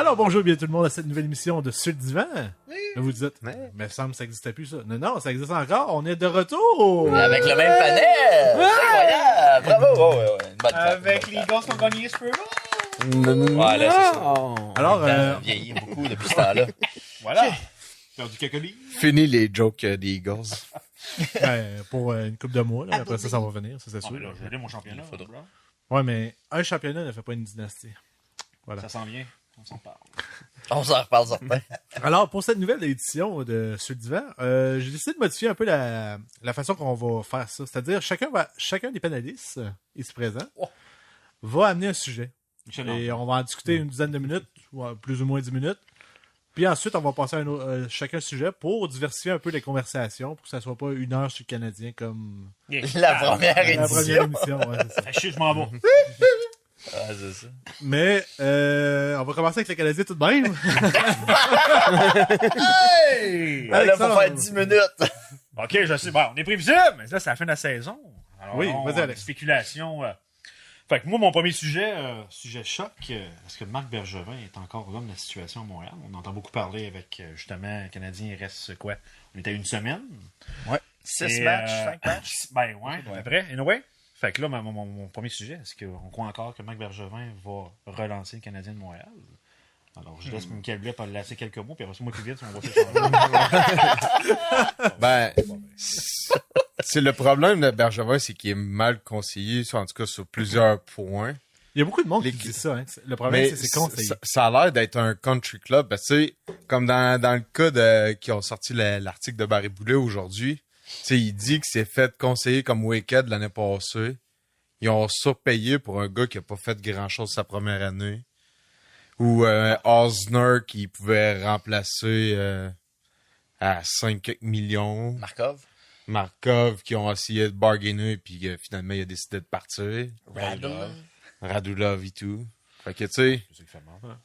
Alors bonjour, bien tout le monde à cette nouvelle émission de Sur le divan. Oui. Vous dites, mais il me semble que ça n'existait plus ça. Non, ça existe encore, on est de retour. Avec le même panel! Incroyable! Bravo! Une bonne Avec fête, les gars qui ont gagné les Super Bowl. Ouais, là, c'est ça. Alors, On a vieilli beaucoup depuis ce temps-là. Voilà. Perdu quelques livres. Fini les jokes des Eagles. pour une couple de mois, là, après ça va venir, ça c'est Ah, sûr. mais là, je l'ai mon championnat. Il faudra. Là. Ouais, mais un championnat ne fait pas une dynastie. Voilà. Ça s'en vient. On s'en parle. On s'en reparle certain. Alors, pour cette nouvelle édition de Sur le divan, j'ai décidé de modifier un peu la façon qu'on va faire ça. C'est-à-dire, chacun des panélistes ici présents va amener un sujet. Et on va en discuter une dizaine de minutes, ou plus ou moins 10 minutes. Puis ensuite, on va passer à chacun sujet pour diversifier un peu les conversations, pour que ça soit pas une heure sur le Canadien comme La première la première édition. émission. Ouais, c'est ça. Fait chier, je m'en vais. Ah, c'est ça. Mais on va commencer avec le Canadien tout de même. Hey! Là, Alexandre. faut faire 10 minutes. OK, je sais. Bon, on est prévisible, mais là, c'est la fin de la saison. Alors, Oui, on vas-y, a Alex. des spéculations. Fait que moi, mon premier sujet, sujet choc, est-ce que Marc Bergevin est encore l'homme de la situation à Montréal? On entend beaucoup parler avec, justement, le Canadien, il reste quoi? On était à une semaine. 6 Et, matchs, 5 matchs. Ben ouais, à peu près. Anyway. Fait que là, mon premier sujet, est-ce qu'on croit encore que Marc Bergevin va relancer le Canadien de Montréal? Alors, je laisse Michael Blais pour le laisser quelques mots, puis après ça, moi, plus vite, on va se Ben, c'est le problème de Bergevin, c'est qu'il est mal conseillé, en tout cas sur plusieurs points. Il y a beaucoup de monde qui Les- dit ça. Hein. Le problème, Mais c'est ses conseillers. ça a l'air d'être un country club. Ben, tu sais, comme dans le cas qui ont sorti l'article de Barry Boulet aujourd'hui, tu sais, il dit que c'est fait conseiller comme Wicked l'année passée. Ils ont surpayé pour un gars qui a pas fait grand-chose sa première année. Ou Osner qui pouvait remplacer à 5 millions. Markov qui ont essayé de bargainer puis finalement il a décidé de partir. Radulov et tout. Fait que tu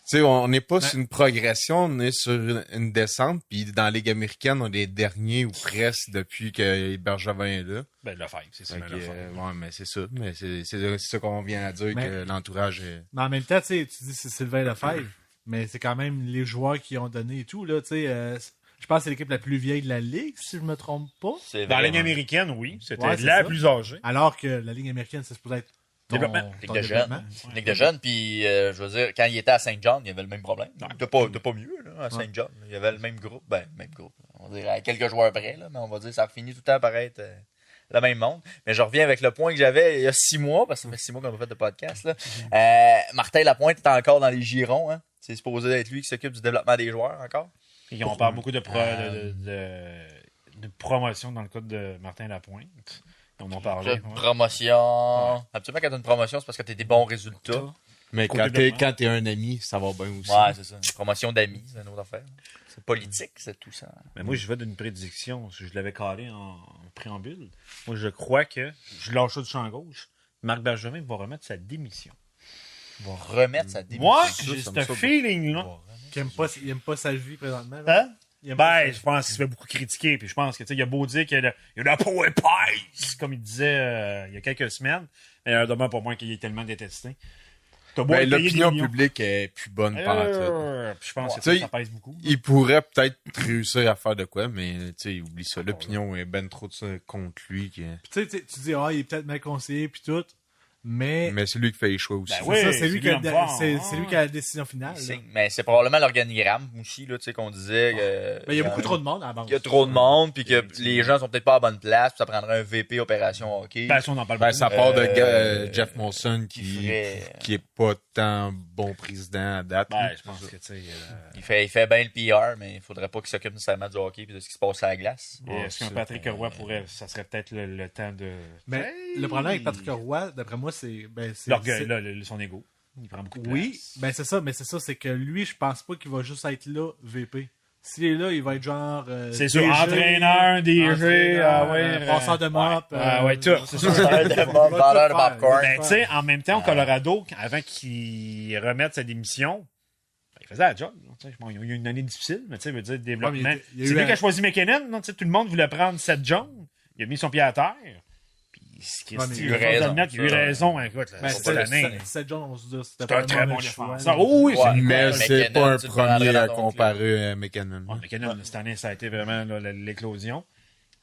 sais, on n'est pas sur une progression, on est sur une descente, puis dans la Ligue américaine, on est les derniers ou presque depuis que Bergevin est là. Ben, le five, c'est ça. Fait que, Le five. ouais, mais c'est ça. Mais c'est ça qu'on vient à dire, Mais- que l'entourage est... Mais en même temps, tu sais, tu dis c'est Sylvain Lefebvre, mais c'est quand même les joueurs qui ont donné et tout. Là, tu sais, je pense que c'est l'équipe la plus vieille de la Ligue, si je me trompe pas. C'est Dans la ligne vraiment- américaine, oui. C'était Ouais, c'est la ça. plus âgée. Alors que la Ligue américaine, c'est supposé être ton Développement. Ligue ton de développement. jeunes. Ligue de jeunes, puis je veux dire, quand il était à Saint John, il y avait le même problème. T'as pas mieux, là, à Saint John. Il y avait le même groupe. Ben, même groupe. On va dire à quelques joueurs près, là, mais on va dire ça finit tout le temps par être le même monde. Mais je reviens avec le point que j'avais il y a 6 mois, parce que ça fait 6 mois qu'on a fait de podcast, là. Martin Lapointe est encore dans les girons, hein. C'est supposé être lui qui s'occupe du développement des joueurs encore. Et on parle beaucoup de promotion dans le cas de Martin Lapointe. On en parlait. Une promotion. Absolument, quand t'as une promotion, c'est parce que t'as des bons résultats. Mais Côté quand t'es un ami, ça va bien aussi. Ouais, c'est ça. Une promotion d'amis, c'est une autre affaire. C'est politique, c'est tout ça. Mais moi, je vais d'une prédiction. Je l'avais calé en préambule. Moi, je crois que, je lâche ça du champ gauche, Marc Bergevin va remettre sa démission. Il va remettre sa démission. Moi, ça, j'ai ça me ce semble- feeling-là. Qui il aime pas sa vie présentement. Là. Hein? Il aime pas Ben, sa je vie. pense qu'il se fait beaucoup critiquer. Puis je pense que, tu sais, il a beau dire qu'il y a la peau épaisse, comme il disait il y a quelques semaines. Mais demain, pas moins qu'il est tellement détesté. T'as beau Ben, être payé l'opinion des millions. publique est plus bonne pantoute. Puis je pense que Tu sais, ça pèse beaucoup. Il pourrait peut-être réussir à faire de quoi, mais tu sais, oublie ça. L'opinion est ben trop de ça contre lui. Puis tu sais, tu dis, il est peut-être mal conseillé, puis tout. Mais Mais c'est lui qui fait les choix aussi. Ben c'est oui, ça, c'est lui, qui a, lui en c'est fort, lui qui a la décision finale. là. Mais c'est probablement l'organigramme aussi, là, tu sais, qu'on disait. Ben, il y a beaucoup trop de monde à la base. Il y a trop de monde, puis que les gens sont peut-être pas à la bonne place, puis ça prendrait un VP opération hockey. Ben, si on en parle Ben, beaucoup. ça part de Euh, Jeff Molson qui qui ferait- est pas tant bon président à date. Ben, je pense que, tu sais... Il fait bien le PR, mais il faudrait pas qu'il s'occupe nécessairement du hockey et de ce qui se passe à la glace. Et est-ce qu'un Patrick Roy pourrait... Ça serait peut-être le temps de... Mais Hey! le problème avec Patrick Roy, d'après moi, c'est. L'orgueil, là, son ego. Il prend beaucoup de place. Oui, ben c'est ça, mais c'est ça, c'est que lui, je pense pas qu'il va juste être là, VP. S'il est là, il va être genre. C'est sûr, DG, entraîneur, DG, entraîneur, ouais. passeur de mop. ouais, tout. C'est ça. Vendeur de il va vendeur de tout faire, popcorn. il va Ben, tout tu faire. sais, en même temps, au Colorado, avant qu'il remette sa démission, ben, il faisait la job. Là, tu sais. Bon, il y a eu une année difficile, mais tu sais, veut dire développement. Ouais, mais il y a C'est eu lui un- qui a choisi McKinnon. Non, tu sais, tout le monde voulait prendre Seth Jones. Il a mis son pied à terre. Puis il Ouais, mais il il a eu raison, il a eu ça. raison, écoute. Ben, Cette année. Seth Jones, on se dit, c'était C'est un très bon le choix, défenseur. là. Oh oui, Ouais. Mais McKinnon, c'est pas un tu le prendrais premier dans à ton comparer à McKinnon. Ouais, McKinnon, cette année, ça a été vraiment là, l'éclosion.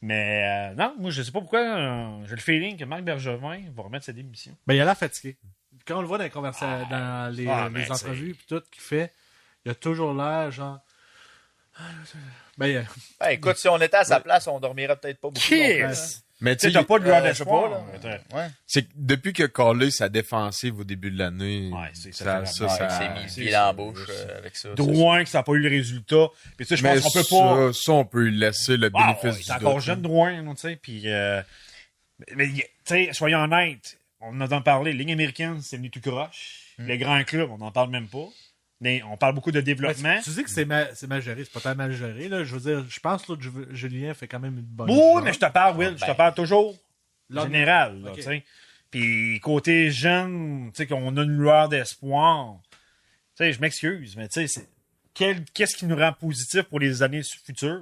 Mais non, moi, je sais pas pourquoi. J'ai le feeling que Marc Bergevin va remettre sa démission. Ben, il a l'air fatigué. Quand on le voit dans les conversations, dans les ben, entrevues puis tout qu'il fait, il a toujours l'air genre. Ben, Ben, écoute, si on était à sa place, on dormirait peut-être pas beaucoup. Kiss! Mais Tu tu sais, t'as sais, pas de lueur je sais d'espoir. pas, là. Ouais. c'est que depuis que Carley sa défensive au début de l'année, Ouais, ça ça, fait ça, Ouais, ça, il s'est mis le c'est pied ça, dans la bouche c'est avec ça. Drouin, que ça n'a pas eu le résultat. Puis tu sais, je mais pense qu'on peut pas. ça, on peut lui laisser le Ah, bénéfice ouais, du c'est encore doute, jeune, hein. Drouin, tu sais. Puis, mais tu sais, soyons honnêtes, on en a parlé. Ligne américaine, c'est venu tout croche. Les grands clubs, on n'en parle même pas. Mais on parle beaucoup de développement. tu dis que c'est mal géré, c'est pas tant mal géré, là. Je veux dire, je pense, là, que Julien fait quand même une bonne Oui, job. mais je te parle, Will. Je te Ben, parle toujours L'homme- général, là, Ok. tu sais. Puis, côté jeune, tu sais, qu'on a une lueur d'espoir. Tu sais, je m'excuse, mais tu sais, qu'est-ce qui nous rend positif pour les années futures?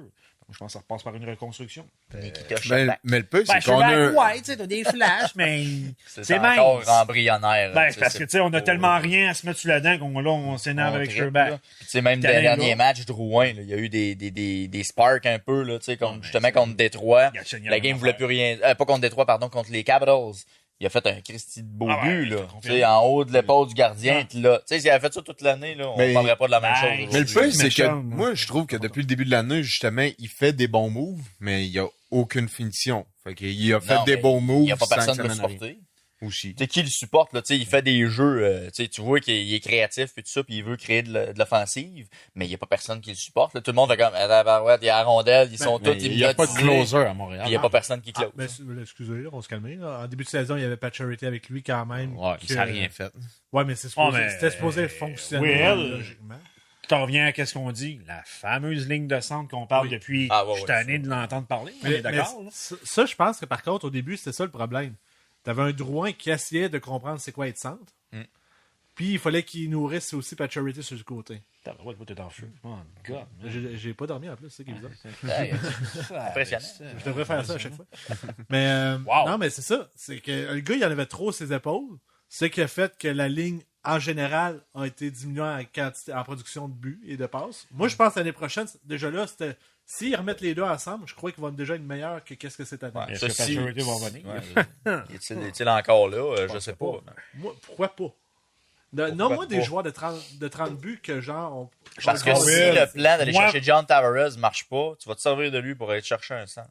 Je pense que ça repasse par une reconstruction. Nikita Ben, Sherbak. mais le pire, Ben, c'est qu'on a... ouais, tu sais, t'as des flashs, mais c'est encore mince. embryonnaire. Ben, là, c'est parce que, tu sais, on a pas- tellement rien à se mettre sous la dent qu'on là, on s'énerve avec triple, Sherbak. là. Puis, tu sais, même dans T'as les là. derniers matchs, Drouin, là, il y a eu des sparks un peu, là, tu sais, comme mais justement c'est- contre Détroit. Galchenyuk, La game même voulait affaire. plus rien. Pas contre Détroit, pardon, contre les Capitals. Il a fait un Christy de beau Ah ouais, but, je te là. confirme. Tu sais, en haut de l'épaule du gardien, Ah. puis là. Tu sais, s'il avait fait ça toute l'année, là, on Mais- parlerait pas de la même Ben, chose. Mais le aujourd'hui. pire, c'est que méchant, moi, je trouve que depuis le début de l'année, justement, il fait des bons moves, mais il y a aucune finition. Fait qu'il a fait Non, des mais bons moves. il n'y a pas sans personne que pour ça le mène à rien. supporter. Aussi. Tu sais, qui le supporte, là, tu sais, il fait des jeux, tu sais, tu vois qu'il est créatif, puis tout ça, puis il veut créer de l'offensive, mais il n'y a pas personne qui le supporte, là. Tout le monde fait comme, ouais, il y a la rondelle, ils sont tous Mais il n'y a pas de hypnotisés, closer à Montréal. puis il n'y a pas personne qui Ah, close. ben, excusez, là, on se calme. Là. En début de saison, il y avait pas de charity avec lui quand même. Ouais, que- ça n'a rien fait. Ouais, mais mais- c'était supposé fonctionner Will. logiquement. Tu reviens à ce qu'on dit, la fameuse ligne de centre qu'on parle Oui. depuis. Ah, ouais, je suis ouais, tanné de l'entendre parler. On est d'accord, là. ça, je pense que par contre, au début, c'était ça le problème. T'avais un Drouin qui essayait de comprendre c'est quoi être centre. Puis il fallait qu'il nourrisse aussi Pacioretty sur le côté. T'as ouais, t'es en feu. Oh, God. man. J'ai pas dormi en plus, c'est ça qui est bizarre. Ouais, impressionnant. Je devrais faire ça à chaque fois. Mais Wow. non, mais c'est ça. C'est que le gars, il en avait trop sur ses épaules. C'est ce qui a fait que la ligne, en général, a été diminuée en production de buts et de passes. Moi, je pense que l'année prochaine, déjà là, c'était. S'ils remettent les deux ensemble, je crois qu'ils vont déjà être meilleurs que qu'est-ce que c'était avant. Ouais. Est-ce que Ça, si- Pacioretty va revenir? Ouais. Est-il encore là? Je sais pas. Moi, pourquoi pas? Non, moi, des joueurs de 30 buts que genre. Parce que Ah, si oui. le plan d'aller Moi- chercher John Tavares marche pas, tu vas te servir de lui pour aller te chercher un centre.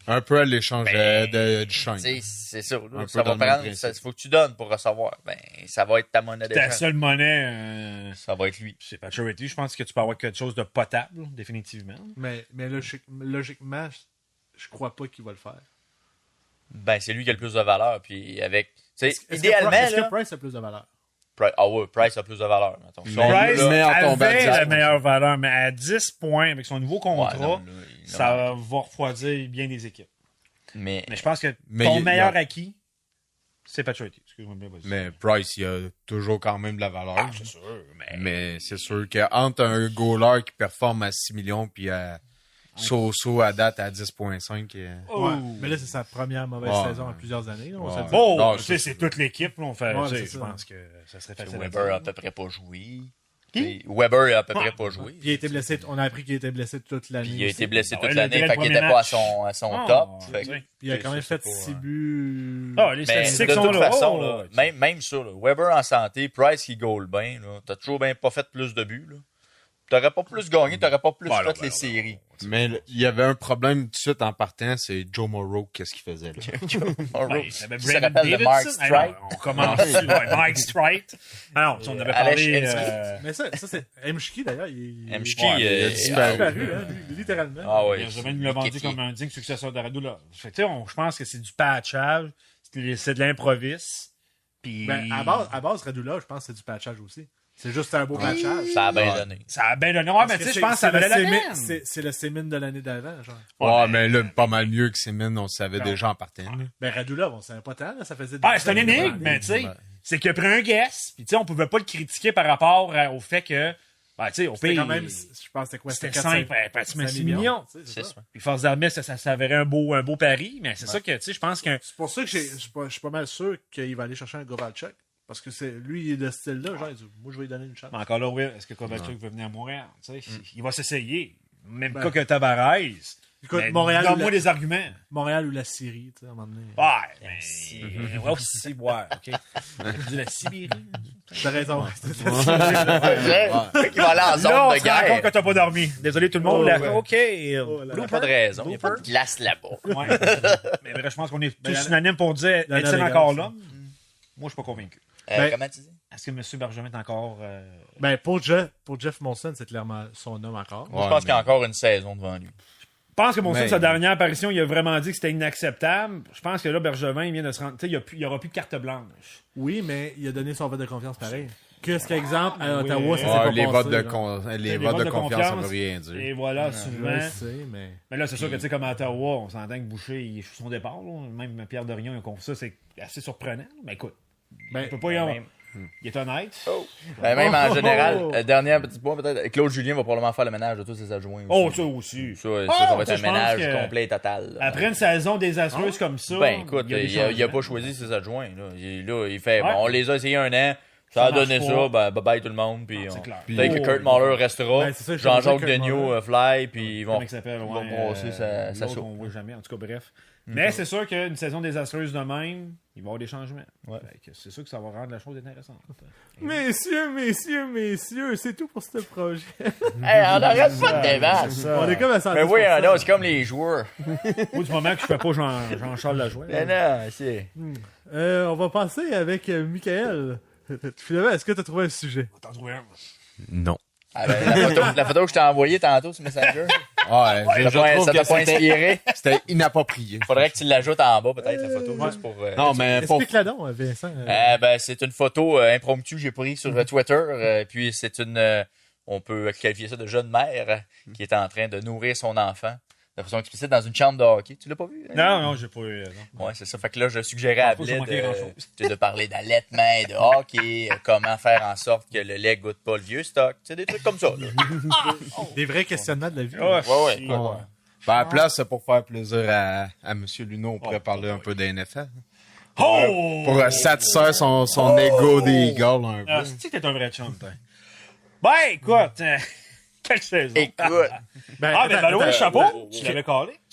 Un peu à l'échange du Shine. Tu sais, c'est ça. peu Ça dans va le même prendre, principe. il faut que tu donnes pour recevoir. Ben, ça va être ta monnaie Ta d'échange. seule monnaie, Ça va être lui. c'est Pacioretty. Je pense que tu peux avoir quelque chose de potable, là, définitivement. Mais logiquement, je crois pas qu'il va le faire. Ben, c'est lui qui a le plus de valeur. Puis avec, tu sais, Est-ce idéalement, est-ce là, que Price a plus de valeur? Price a plus de valeur. Mettons. Si on- Price mais en tombant à avait 10, la meilleure valeur, mais à 10 points avec son nouveau Ouais, contrat, non, là, ça va refroidir bien des équipes. Mais, Mais je pense que Mais ton il- meilleur il y a- acquis, c'est Pacioretty. Excuse-moi bien, vas-y. Mais Price, il a toujours quand même de la valeur. Ah, c'est sûr, Mais c'est sûr qu'entre un goaler qui performe à 6 millions puis à So-So à date à 10,5. Oh. Ouais. Mais là, c'est sa première mauvaise Ouais. saison en plusieurs années. Là, on Ouais. se le dit. Bon, Non, tu sais, c'est toute l'équipe, là, on fait, Ouais, tu sais, c'est je ça. pense que ça serait facile à Weber a à dire. peu près pas joué. Qui? Weber a à peu près pas joué. Puis il a été blessé. On a appris qu'il était blessé toute l'année. Puis il a été aussi. blessé Ah toute ouais, l'année, dès le fait qu'il premier était pas match. à son Ah, top. tu Fait que- sais. Puis il a quand même Je sais fait pas, 6 hein. buts. Ah, les Mais statistiques de sont toute là. façon, Oh, là, même ça, là, Weber en santé, Price qui goal bien, là, t'as toujours bien pas fait plus de buts. Là. T'aurais pas plus gagné, t'aurais pas plus Ben non, fait ben les non, séries. Mais il y avait un problème tout de suite en partant, c'est Joe Morrow, qu'est-ce qu'il faisait là? Morrow. Ben, il y avait Qui se Brandon rappelle de Mark Davidson. Streit. Ah, non, on commence sur Mike Streit. Ah non, on avait Alex parlé. Hensky. Mais ça c'est Mchki d'ailleurs. Il Mchki, ouais, il a disparu. disparu, hein, littéralement. Ah ouais. Benjamin nous l'a vendu Kéké. comme un digne successeur de Radula. Fait que, tu sais, je pense que c'est du patchage, c'est de l'improviste. Puis Ben, à base, Radula, je pense que c'est du patchage aussi. C'est juste un beau patchage. Ça a bien Ouais. donné. ça a bien donné. Ouais, mais tu sais, je pense que ça valait la peine. C'est le Semin de l'année d'avant, genre. Ouais, mais là, pas mal mieux que Semin, on le savait déjà en partant. là. Ben, Radula, on savait pas tant, là, ça faisait... Ah, c'est un énigme, mais tu sais, c'est qu'il a pris un guess, puis tu sais, on pouvait pas le critiquer par rapport au fait que Ben, tu sais, au C'était pire, quand même, je pense, c'était quoi? c'était 4, 5, pratiquement 6 millions. tu sais, C'est ça. ça. Puis Force d'Armée, ça s'avérait un beau pari, mais c'est ça que, tu sais, je pense qu'un. C'est pour ça que je suis pas mal sûr qu'il va aller chercher un Kovalchuk. Parce que lui, il est de ce style-là. Genre, il dit, moi, je vais lui donner une chance. Mais encore là, oui, est-ce que Kovalchuk veut venir à Montréal? Tu sais, il va s'essayer. Même Ben. cas que Tavares. Écoute, Mais Montréal, donne-moi des arguments. Montréal ou la Syrie, tu sais, à un moment donné. Ouais, mais. Ouais, aussi, ouais, OK. Tu dis la Sibérie. T'as raison. Fait qu'il va aller en Là, zone on de se rend compte que guerre. t'as pas dormi. Désolé tout le monde. Oh, là. ouais. OK. Il n'y a pas de raison. Il n'y a pas de glace là-bas. Ouais. Mais bref, je pense qu'on est Ben, tous unanimes pour dire la est-il légale, encore ça. là? Moi, je suis pas convaincu. Ben, Comment tu dis? Est-ce que M. Bergevin est encore. Ben, pour Jeff Monson, c'est clairement son homme encore. Moi, je pense qu'il y a encore une saison devant lui. Je pense que mon Mais- sa dernière apparition, il a vraiment dit que c'était inacceptable. Je pense que là, Bergevin, il vient de se rendre. Tu sais, il n'y aura plus de carte blanche. Oui, mais il a donné son vote de confiance pareil. Qu'est-ce qu'exemple, à oui. Ottawa, ça s'est Ouais, pas les passé, votes de, là. les votes de confiance, ça veut rien dire. Et voilà, souvent. Je sais, mais... Mais là, c'est sûr que, tu sais, comme à Ottawa, on s'entend que Boucher, il est sur son départ. Là. Même Pierre Dorion, il a confié ça, c'est assez surprenant. Mais écoute, Ben, on peut pas y avoir. Même. Il est honnête. Ben, même en Oh, général, oh, oh. Dernier petit point, peut-être, Claude Julien va probablement faire le ménage de tous ses adjoints aussi. Oh, ça aussi. Ça Ah, va être ça, un je pense ménage que- complet et total. là. Après une saison désastreuse comme ça. Ben, écoute, des il a changements. pas choisi ses adjoints. Là, il fait, Ouais. bon, on les a essayés un an, ça Ça a donné marche ça, pas. ben, bye bye tout le monde, puis c'est on- clair. peut-être que Oh, Kurt Muller restera, Ben, c'est ça, je Jean-Jacques pensais que Kurt Degnaud Muller. fly, puis ils vont Comment il s'appelle? ils vont Ouais, brosser sa l'autre, soupe. on voit jamais. En tout cas, bref. Mais c'est sûr qu'une saison désastreuse de même, il va y avoir des changements. Ouais. Fait que c'est sûr que ça va rendre la chose intéressante. Messieurs, c'est tout pour ce projet. Hey, on n'arrête pas de débattre. On est comme à 110%. Mais oui, non, c'est comme les joueurs. Moi, du moment que je fais pas Jean-Charles Lajoie. Mais non, c'est... On va passer avec Michael. Finalement, est-ce que tu as trouvé un sujet? T'en trouves un. Non. Ah, ben, la photo que je t'ai envoyée tantôt sur Messenger, Ouais, je trouve ça que t'a pas c'était inspiré. inapproprié. Faudrait que tu l'ajoutes en bas, peut-être, la photo, juste pour... Non, mais pour... Explique-la donc, Vincent. Ben, c'est une photo impromptue que j'ai prise sur Twitter. Puis c'est une... on peut qualifier ça de jeune mère qui est en train de nourrir son enfant de façon explicite dans une chambre de hockey. Tu l'as pas vu? Hein? Non, j'ai pas eu. Non. Ouais, c'est ça. Fait que là, je suggérais à pense que j'ai Bled manqué grand-chose. de parler d'allaitement, de hockey, comment faire en sorte que le lait goûte pas le vieux stock. Tu sais, des trucs comme ça. Là. Des vrais questionnements de la vie. Ah, Ouais. si. Ben, à la place, pour faire plaisir à M. Luneau, on pourrait parler un peu des NFL. Oh! Pour satisfaire son ego des Eagles un peu. Ah, c'est que t'es un vrai chum, toi. Ben, écoute, quelle saison. Écoute, Valois, chapeau. Ouais, Tu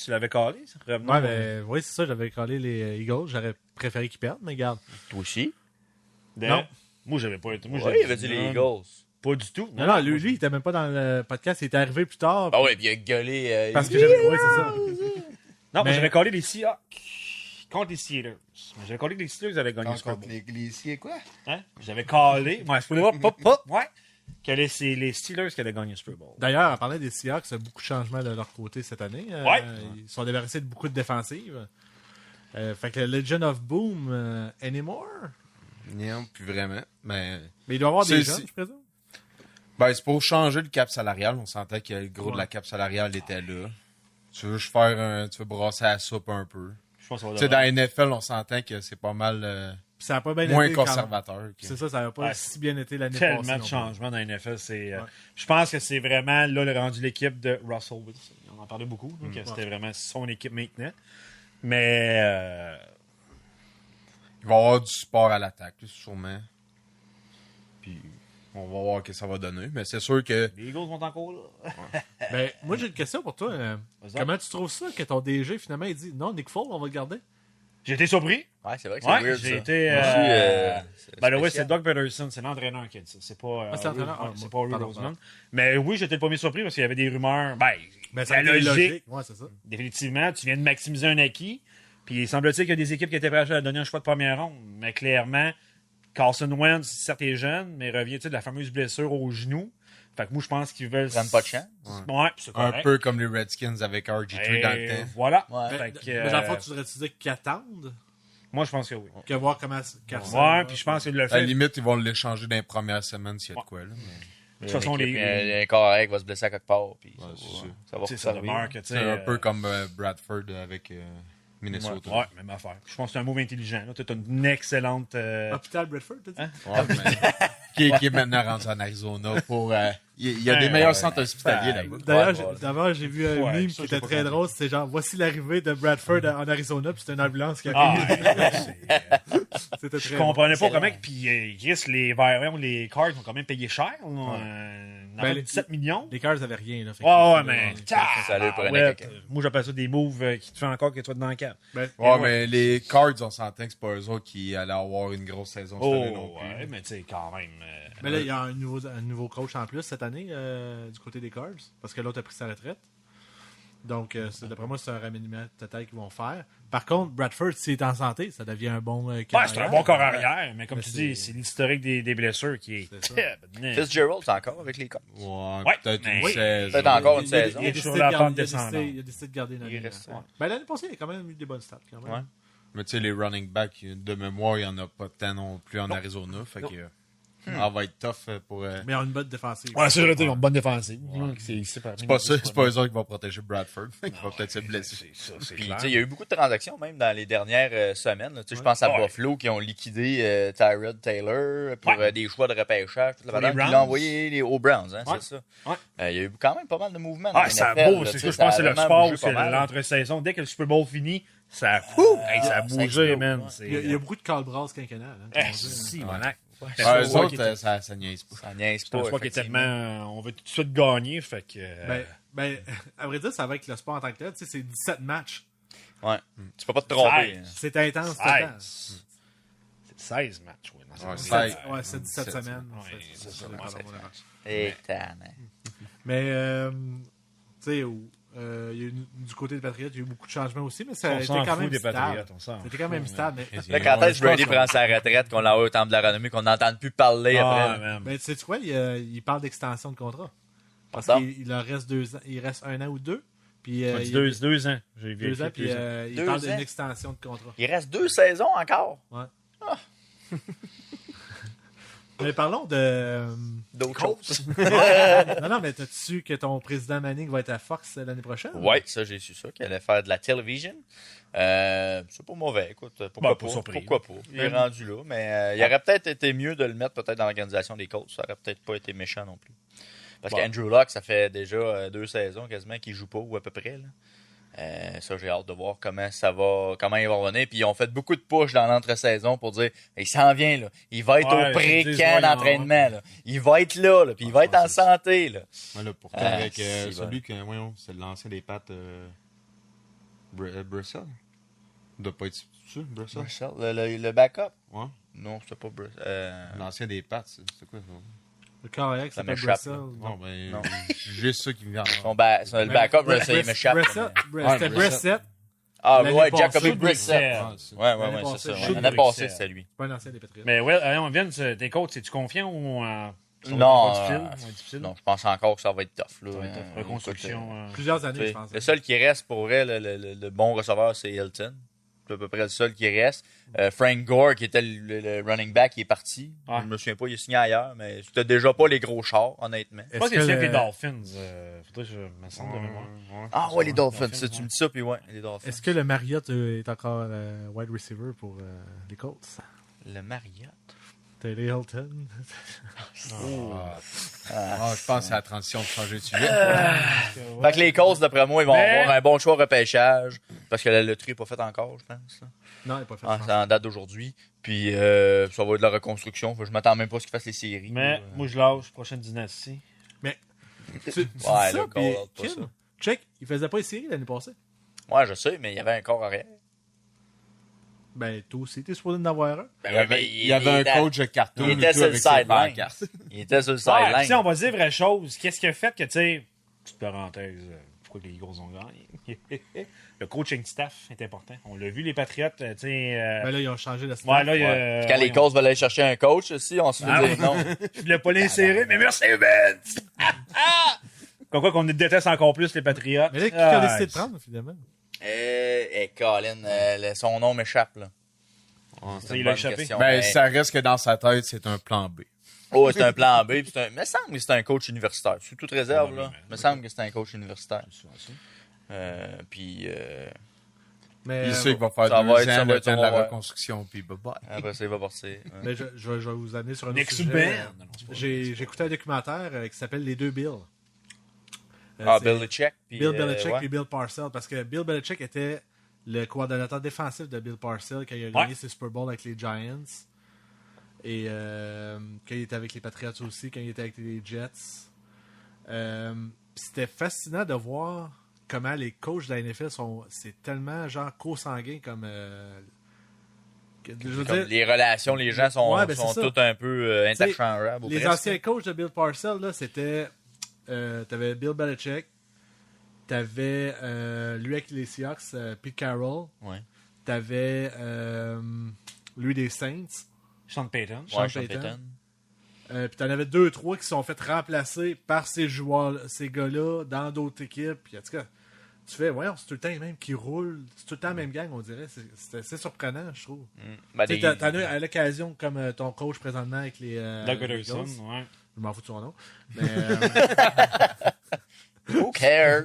l'avais calé. Ça revenait. oui, c'est ça, j'avais collé les Eagles. J'aurais préféré qu'ils perdent, mais regarde. toi aussi? Non. Moi, j'avais pas été. Moi, Oui, il avait dit les Eagles. Pas du tout. Non, lui, il était même pas dans le podcast, il était arrivé plus tard. Ah ouais, puis il a gueulé. Parce que j'avais. Oui, c'est ça. Non, Mais- j'avais collé les Seahawks contre les Steelers. Mais j'avais collé que les Steelers avaient gagné le Super Bowl. les quoi? Hein? J'avais collé. Ouais, ouais. Que c'est les Steelers qui avaient gagné le Super Bowl. D'ailleurs, en parlant des Seahawks, il y a beaucoup de changements de leur côté cette année. Ouais. Ils sont débarrassés de beaucoup de défensives. Fait que le Legend of Boom, anymore? Non, plus vraiment. Mais Mais il doit y avoir des C'est- jeunes, je présume. ben, c'est pour changer le cap salarial. On sentait que le gros de la cap salariale était là. Tu veux tu veux brasser la soupe un peu. Je pense que ça va Tu sais, devoir- dans la NFL, on s'entend que c'est pas mal Puis ça a pas bien moins été quand- conservateur. C'est ça, ça n'a pas Ouais. si bien été l'année passée. Tellement de non plus. changements dans la NFL. Ouais. Je pense que c'est vraiment là le rendu l'équipe de Russell Wilson. On en parlait beaucoup, là, que c'était vraiment son équipe maintenant. Mais Il va y avoir du support à l'attaque, là, sûrement. Puis on va voir ce que ça va donner. Mais c'est sûr que les Eagles vont encore là. Ben, moi, j'ai une question pour toi. Vas-y. Comment tu trouves ça que ton DG, finalement, il dit non, Nick Foles, on va le garder? J'ai été surpris. Ouais, c'est vrai que Ouais, c'est weird, j'ai ça. été. Moi aussi, Ben là, oui, c'est spécial. Doug Peterson, c'est l'entraîneur qui a dit ça. C'est pas. Ah, c'est l'entraîneur? Ouais, Ah, c'est bon, pas Ray pardon, Roseman. Mais oui, j'étais le premier surpris parce qu'il y avait des rumeurs. Ben, Ben, c'est ça a été logique. Ouais, c'est ça. Définitivement, tu viens de maximiser un acquis. Puis il semble-t-il qu'il y a des équipes qui étaient prêtes à donner un choix de première ronde. Mais clairement, Carson Wentz, certes, est jeune, mais revient de la fameuse blessure au genou. Fait que moi, je pense qu'ils veulent. Prennent pas de chance. Ouais, puis c'est un correct. peu comme les Redskins avec RG3 dans le Et temps. voilà. Ouais. Fait Ben, que, mais dans le fond, tu devrais-tu dire qu'ils attendent moi, je pense que oui. que voir comment Carson Ouais, va. puis je pense que le À la fait. limite, ils vont l'échanger dans les premières semaines s'il y a de quoi. Là, mais... De toute façon, Un correct va se blesser à quelque part. Puis Ouais, c'est sûr. ça va ça servir. demeure que, tu sais. C'est un peu comme Bradford avec Minnesota. Ouais, même affaire. Je pense que c'est un move intelligent. Tu as une excellente. Hôpital Bradford, t'as dit? Hein? Ouais, mais- qui est maintenant rendu en Arizona pour. Il y a des meilleurs centres hospitaliers là-bas. D'ailleurs, j'ai vu un Ouais, meme ça, qui j'ai était pas très compris. drôle. C'était genre, voici l'arrivée de Bradford en Arizona, puis c'était une ambulance qui Ah, arrive. C'était je très comprenais pas Excellent. comment. Puis, Chris, les Cards ont quand même payé cher. Ben, 17 millions. Les Cars avaient rien, là. Fait Ouais, que- mais. Ça leur prenait Ouais, quelqu'un. moi, j'appelle ça des moves qui te font encore que tu sois dans le cap. Ben, Ouais, mais les Cards, on s'entend que c'est pas eux autres qui allaient avoir une grosse saison cette année non Oh, plus. ouais, mais tu sais, quand même. Mais là, il y a un nouveau coach en plus cette année du côté des Cars, parce que l'autre a pris sa retraite. Donc, d'après moi, c'est un remaniement peut-être qu'ils vont faire. Par contre, Bradford, s'il est en santé, ça devient un bon Ouais, carrière. c'est un bon corps arrière, mais comme Mais tu dis, c'est l'historique des blessures qui est. C'est ça. très- Fitzgerald, c'est encore avec les Cards. Ouais, Ouais, peut-être mais- une Oui. saison. Peut-être encore une Il a saison. décidé Sur de la garder- pente il a décidé- descendante. il a décidé de garder l'année. Il reste, ouais. Ben, l'année passée, il a quand même eu des bonnes stats. Quand même. Ouais. Mais tu sais, les running backs, de mémoire, il n'y en a pas tant non plus en Arizona. Fait que ça va être tough pour. Mais ils ont une bonne défensive. Ouais, c'est vrai, ils ont une bonne défensive. C'est pas ça, c'est pas eux autres qui vont protéger Bradford. Fait qu'il va peut-être se blesser. C'est Puis, clair. tu sais, il y a eu beaucoup de transactions, même dans les dernières semaines. là. Tu sais, je pense à Ouais. Buffalo qui ont liquidé Tyrod Taylor pour Ouais. Des choix de repêchage. Toute la Pour les patente, puis Browns. il l'a envoyé aux Browns, hein, Ouais. c'est ça. Ouais. Il y a eu quand même pas mal de mouvements. dans Ah, la ça NFL, bouge. là, C'est tu ça, sais, je pense que c'est a le vraiment sport, bougé c'est pas mal. l'entre-saison. Dès que le Super Bowl finit, ça ça a bougé, explose, man. ouais. C'est- Il y a beaucoup de call-brass quinquennal. Hein, Eh, comme on dit. si, monac. Ouais, eux autres, ça niaise pas. Ça niaise C'est un pas. sport qui est effectivement. tellement. On veut tout de suite gagner, fait que. Ben, à vrai dire, ça va avec le sport en tant que tel. Tu sais, c'est 17 matchs. Ouais. Tu peux pas te tromper. 16. hein. C'est intense tout le temps. 16. C'est 16 matchs, oui. dans Ouais, cette 16. série. Ouais, c'est 17 17 semaines. Ouais, C'est c'est ça, pardon, ouais, mon erreur. Et tannant. Mais, tu sais, il y a eu du côté des Patriots, il y a eu beaucoup de changements aussi, mais ça a On été s'en quand fout même des stable. Patriots, on s'en C'était quand même fout, stable. Mais, Là, quand est-ce que Brady prend sa retraite, qu'on l'envoie au temple de la renommée, qu'on n'entende plus parler Ah, après? là? man. mais tu sais quoi, il parle d'extension de contrat. Parce Pardon? qu'il leur reste 2 ans. Il reste 1 an ou 2. Puis, On dit il- 2 ans. J'ai 2 vérifié. ans, puis 2 ans. il 2 parle ans? d'une extension de contrat. Il reste 2 saisons encore. Ouais. Mais parlons de. D'autres Colts. choses. non, mais t'as-tu su que ton président Manning va être à Fox l'année prochaine? Oui, ça, j'ai su ça, qu'il allait faire de la télévision. C'est pas mauvais, écoute. Pourquoi Bah, pas? pas surpris. Pourquoi pas? Il est rendu là, mais il aurait peut-être été mieux de le mettre peut-être dans l'organisation des Colts. Ça aurait peut-être pas été méchant non plus. Parce Bon. qu'Andrew Luck, ça fait déjà 2 saisons quasiment qu'il joue pas, ou à peu près. Là. Ça, j'ai hâte de voir comment il va revenir. Puis ils ont fait beaucoup de push dans l'entre-saison pour dire il s'en vient, là. Il va être Ouais, au ils disent, pré-camp ouais, d'entraînement. Là. Il va être là, là. Puis il va être en santé. Là. Ouais, là, pourtant, Ah, avec c'est celui que, voyons, c'est l'ancien des pattes, Brissell. Il doit pas être dessus, Brissell. Le backup? Ouais. Non, c'est pas Bruce. L'ancien des pattes, c'est quoi ça? Le carrière qui Ça s'appelle m'échappe, Brussels. Non, ben, Non. juste ça qui me vient. Le backup, il m'échappe. C'était Brissett. Ah, L'année ouais, passée, Jacoby Brissett. Brissett. Ouais, L'année c'est passée, ça. Jules L'année passée, c'était lui. C'est pas un ancien des Patriots. Mais ouais, on vient de tes coachs, es-tu confiant ou. Non, difficile? non, je pense encore que ça va être tough. Là. Ça va être reconstruction. Plusieurs années, Écoute, je pense. le seul qui reste pour vrai, le bon receveur, c'est Hilton. C'est à peu près le seul qui reste. Frank Gore, qui était le running back, il est parti. Ouais. Je me souviens pas, il est signé ailleurs, mais c'était déjà pas les gros chars, honnêtement. Je pense Est-ce que c'est que avec les le- Dolphins. Faudrait que je me semble de mémoire. Ah ouais, les Dolphins. Dolphins, Ça, tu me dis ça, puis ouais, les Dolphins. Est-ce que le Marriott est encore wide receiver pour les Colts? Le Marriott? Taylor Hilton. Je pense que c'est la transition de changer de sujet. Fait que les Colts, d'après moi, ils vont Mais- avoir un bon choix au repêchage. Parce que la loterie n'est pas faite encore, je pense. là. Non, il n'est pas fait. C'est en date d'aujourd'hui. Puis ça va être de la reconstruction. Fait que je m'attends même pas à ce qu'ils fassent les séries. Mais moi, je lâche. Prochaine dynastie. Tu dis Ouais, ça, le puis call-out, pas Kim, ça. check, il faisait pas les séries l'année passée. Ouais, je sais, mais il y avait un corps arrière. Ben, toi aussi, t'es supposé en avoir un. Il y avait un coach de carton. il était sur le sideline. Il était sur le Ouais, puis, tu sais, sideline. on va dire vraie chose. Qu'est-ce qui a fait que, tu sais, petite parenthèse, pourquoi les Eagles ont gagné? Le coaching staff est important. On l'a vu, les Patriotes, tu sais. Ben là, ils ont changé de staff. Ouais, là, il y Ouais. a. Quand les Colts veulent aller chercher un coach aussi, on se fait Ah dire non. Je voulais pas l'insérer, mais merci, Vince! Comme quoi qu'on déteste encore plus les Patriotes. Mais là, qui a décidé de prendre, finalement? Colin, son nom m'échappe, là. C'est il une a bonne échappé. question, Ben, mais- ça reste que dans sa tête, c'est un plan B. Oh, c'est un plan B. Puis il me semble que c'est un coach universitaire. Sous toute réserve, Ouais, là. mais- Il me semble que c'est un coach universitaire. C'est ça. Puis, Mais, Il sait qu'il va faire ça 2 va être- ça ans va le être temps de son la rêve. reconstruction, puis bye-bye. Après ça, il va partir. Ouais. mais je vais vous amener sur un autre Next sujet. band. Non, c'est pas J'ai écouté un documentaire qui s'appelle Les deux Bill. Ah, C'est Belichick. Puis, Bill Belichick ouais. et Bill Parcells. Parce que Bill Belichick était le coordonnateur défensif de Bill Parcells quand il a gagné ses Super Bowl avec les Giants. Et quand il était avec les Patriots aussi, quand il était avec les Jets. C'était fascinant de voir comment les coachs de la NFL sont. C'est tellement genre co-sanguin comme. Je veux Comme dire, les relations, les gens sont, Ouais, ben, sont c'est ça. tous un peu interchangeables. ou les presque. anciens coachs de Bill Parcells, là, c'était. T'avais Bill Belichick. T'avais lui avec les Seahawks, Pete Carroll. Ouais. T'avais lui des Saints. Sean Payton. Ouais, Sean Sean Payton. Payton. Puis t'en avais 2-3 qui sont fait remplacer par ces joueurs, ces gars-là, dans d'autres équipes. Puis en tout cas, tu fais, ouais, c'est tout le temps les mêmes qui roulent. C'est tout le temps la même gang, on dirait. C'est assez surprenant, je trouve. Ben, Tu sais, t'en as à l'occasion, comme ton coach présentement avec les. Doug les Peterson, Eagles. ouais. Je m'en fous de son nom. Mais Who cares?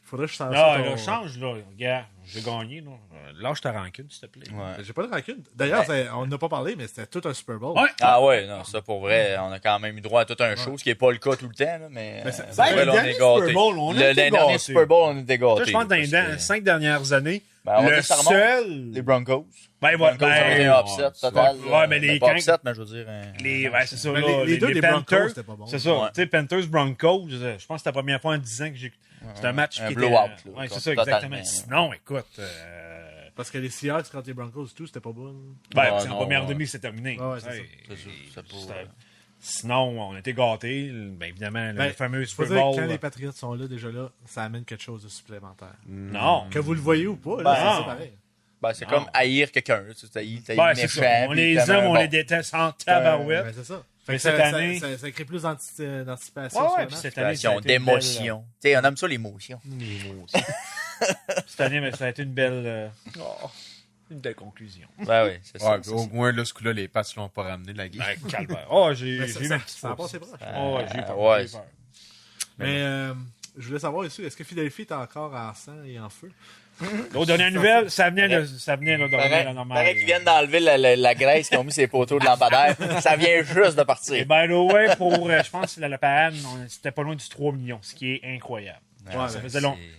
faudrait que je change Ah, ça. là, change, là. Regarde, j'ai gagné, là. Lâche ta rancune, s'il te plaît. Ouais. J'ai pas de rancune. D'ailleurs, on n'a pas parlé, mais c'était tout un Super Bowl. Ouais. Ah ouais, non, ça pour vrai, on a quand même eu droit à tout un show, ce qui n'est pas le cas tout le temps, là, mais Ben, c'est- pour ben, vrai, le là, on dernier est gâtés. Super Bowl, on a Le été dernier gâtés. Super Bowl, on était gâtés. Ça, je pense que dans les 5 dernières années, Ben, on dit le que ça remonte. seul... Les Broncos. Ben, Broncos ont été un upset total. Ouais, mais les pas quand- upset, mais je veux dire... Ouais, c'est ça, Ben, là. les deux des Broncos, Panthers, c'était pas bon. c'est ça. Ouais. Tu sais, Panthers, Broncos, je pense que c'était la première fois en 10 ans que j'ai... C'était un match Un qui blowout, était... là, Ouais, c'est ça, totalement, exactement. là. Sinon, écoute... Parce que les Seahawks contre les Broncos, tout, c'était pas bon. Ben, Ah, c'est en non, première ouais. demi, c'est terminé. Ouais, c'est ça. C'est sûr, c'est pas- C'était- Sinon, on était gâtés. Ben, évidemment, Ben, le fameux Faut Super dire que Bowl. quand les Patriots sont là, déjà là, ça amène quelque chose de supplémentaire. Non. Que vous le voyez ou pas, là, Ben, c'est pareil. Ben, c'est Non. comme haïr quelqu'un. là. Tu haïs Ben, c'est méchant. ça. On puis les comme aime, un on bon. les déteste en tabarouette. Ben, c'est ça. Mais Fait que cette ça, année- ça crée plus d'anticipation. Ouais, sur ouais, le puis match. cette année, ça a Situation été une d'émotion. Tu sais, on aime ça, l'émotion. Cette année, mais ça a été une belle conclusion. Ben oui, c'est ça. Ouais, au moins, là, ce coup-là, les Pats l'ont pas ramené, la game. Ben, calvaire. Oh, j'ai Ben, eu ça ma petite ça a pause. passé proche. Oh, ouais, j'ai eu peur. Ouais. J'ai eu peur. Mais je voulais savoir ici, est-ce que Philadelphie est encore en sang et en feu? Aux dernières nouvelles, ça venait là, de revenir à la normale. Paraît qu'ils viennent d'enlever la graisse qu'ils ont mis sur les poteaux de lampadaire. Ça vient juste de Et partir. by the way, pour, je pense, la parade, c'était pas loin du 3 millions, ce qui est incroyable. Ouais, Ça ben,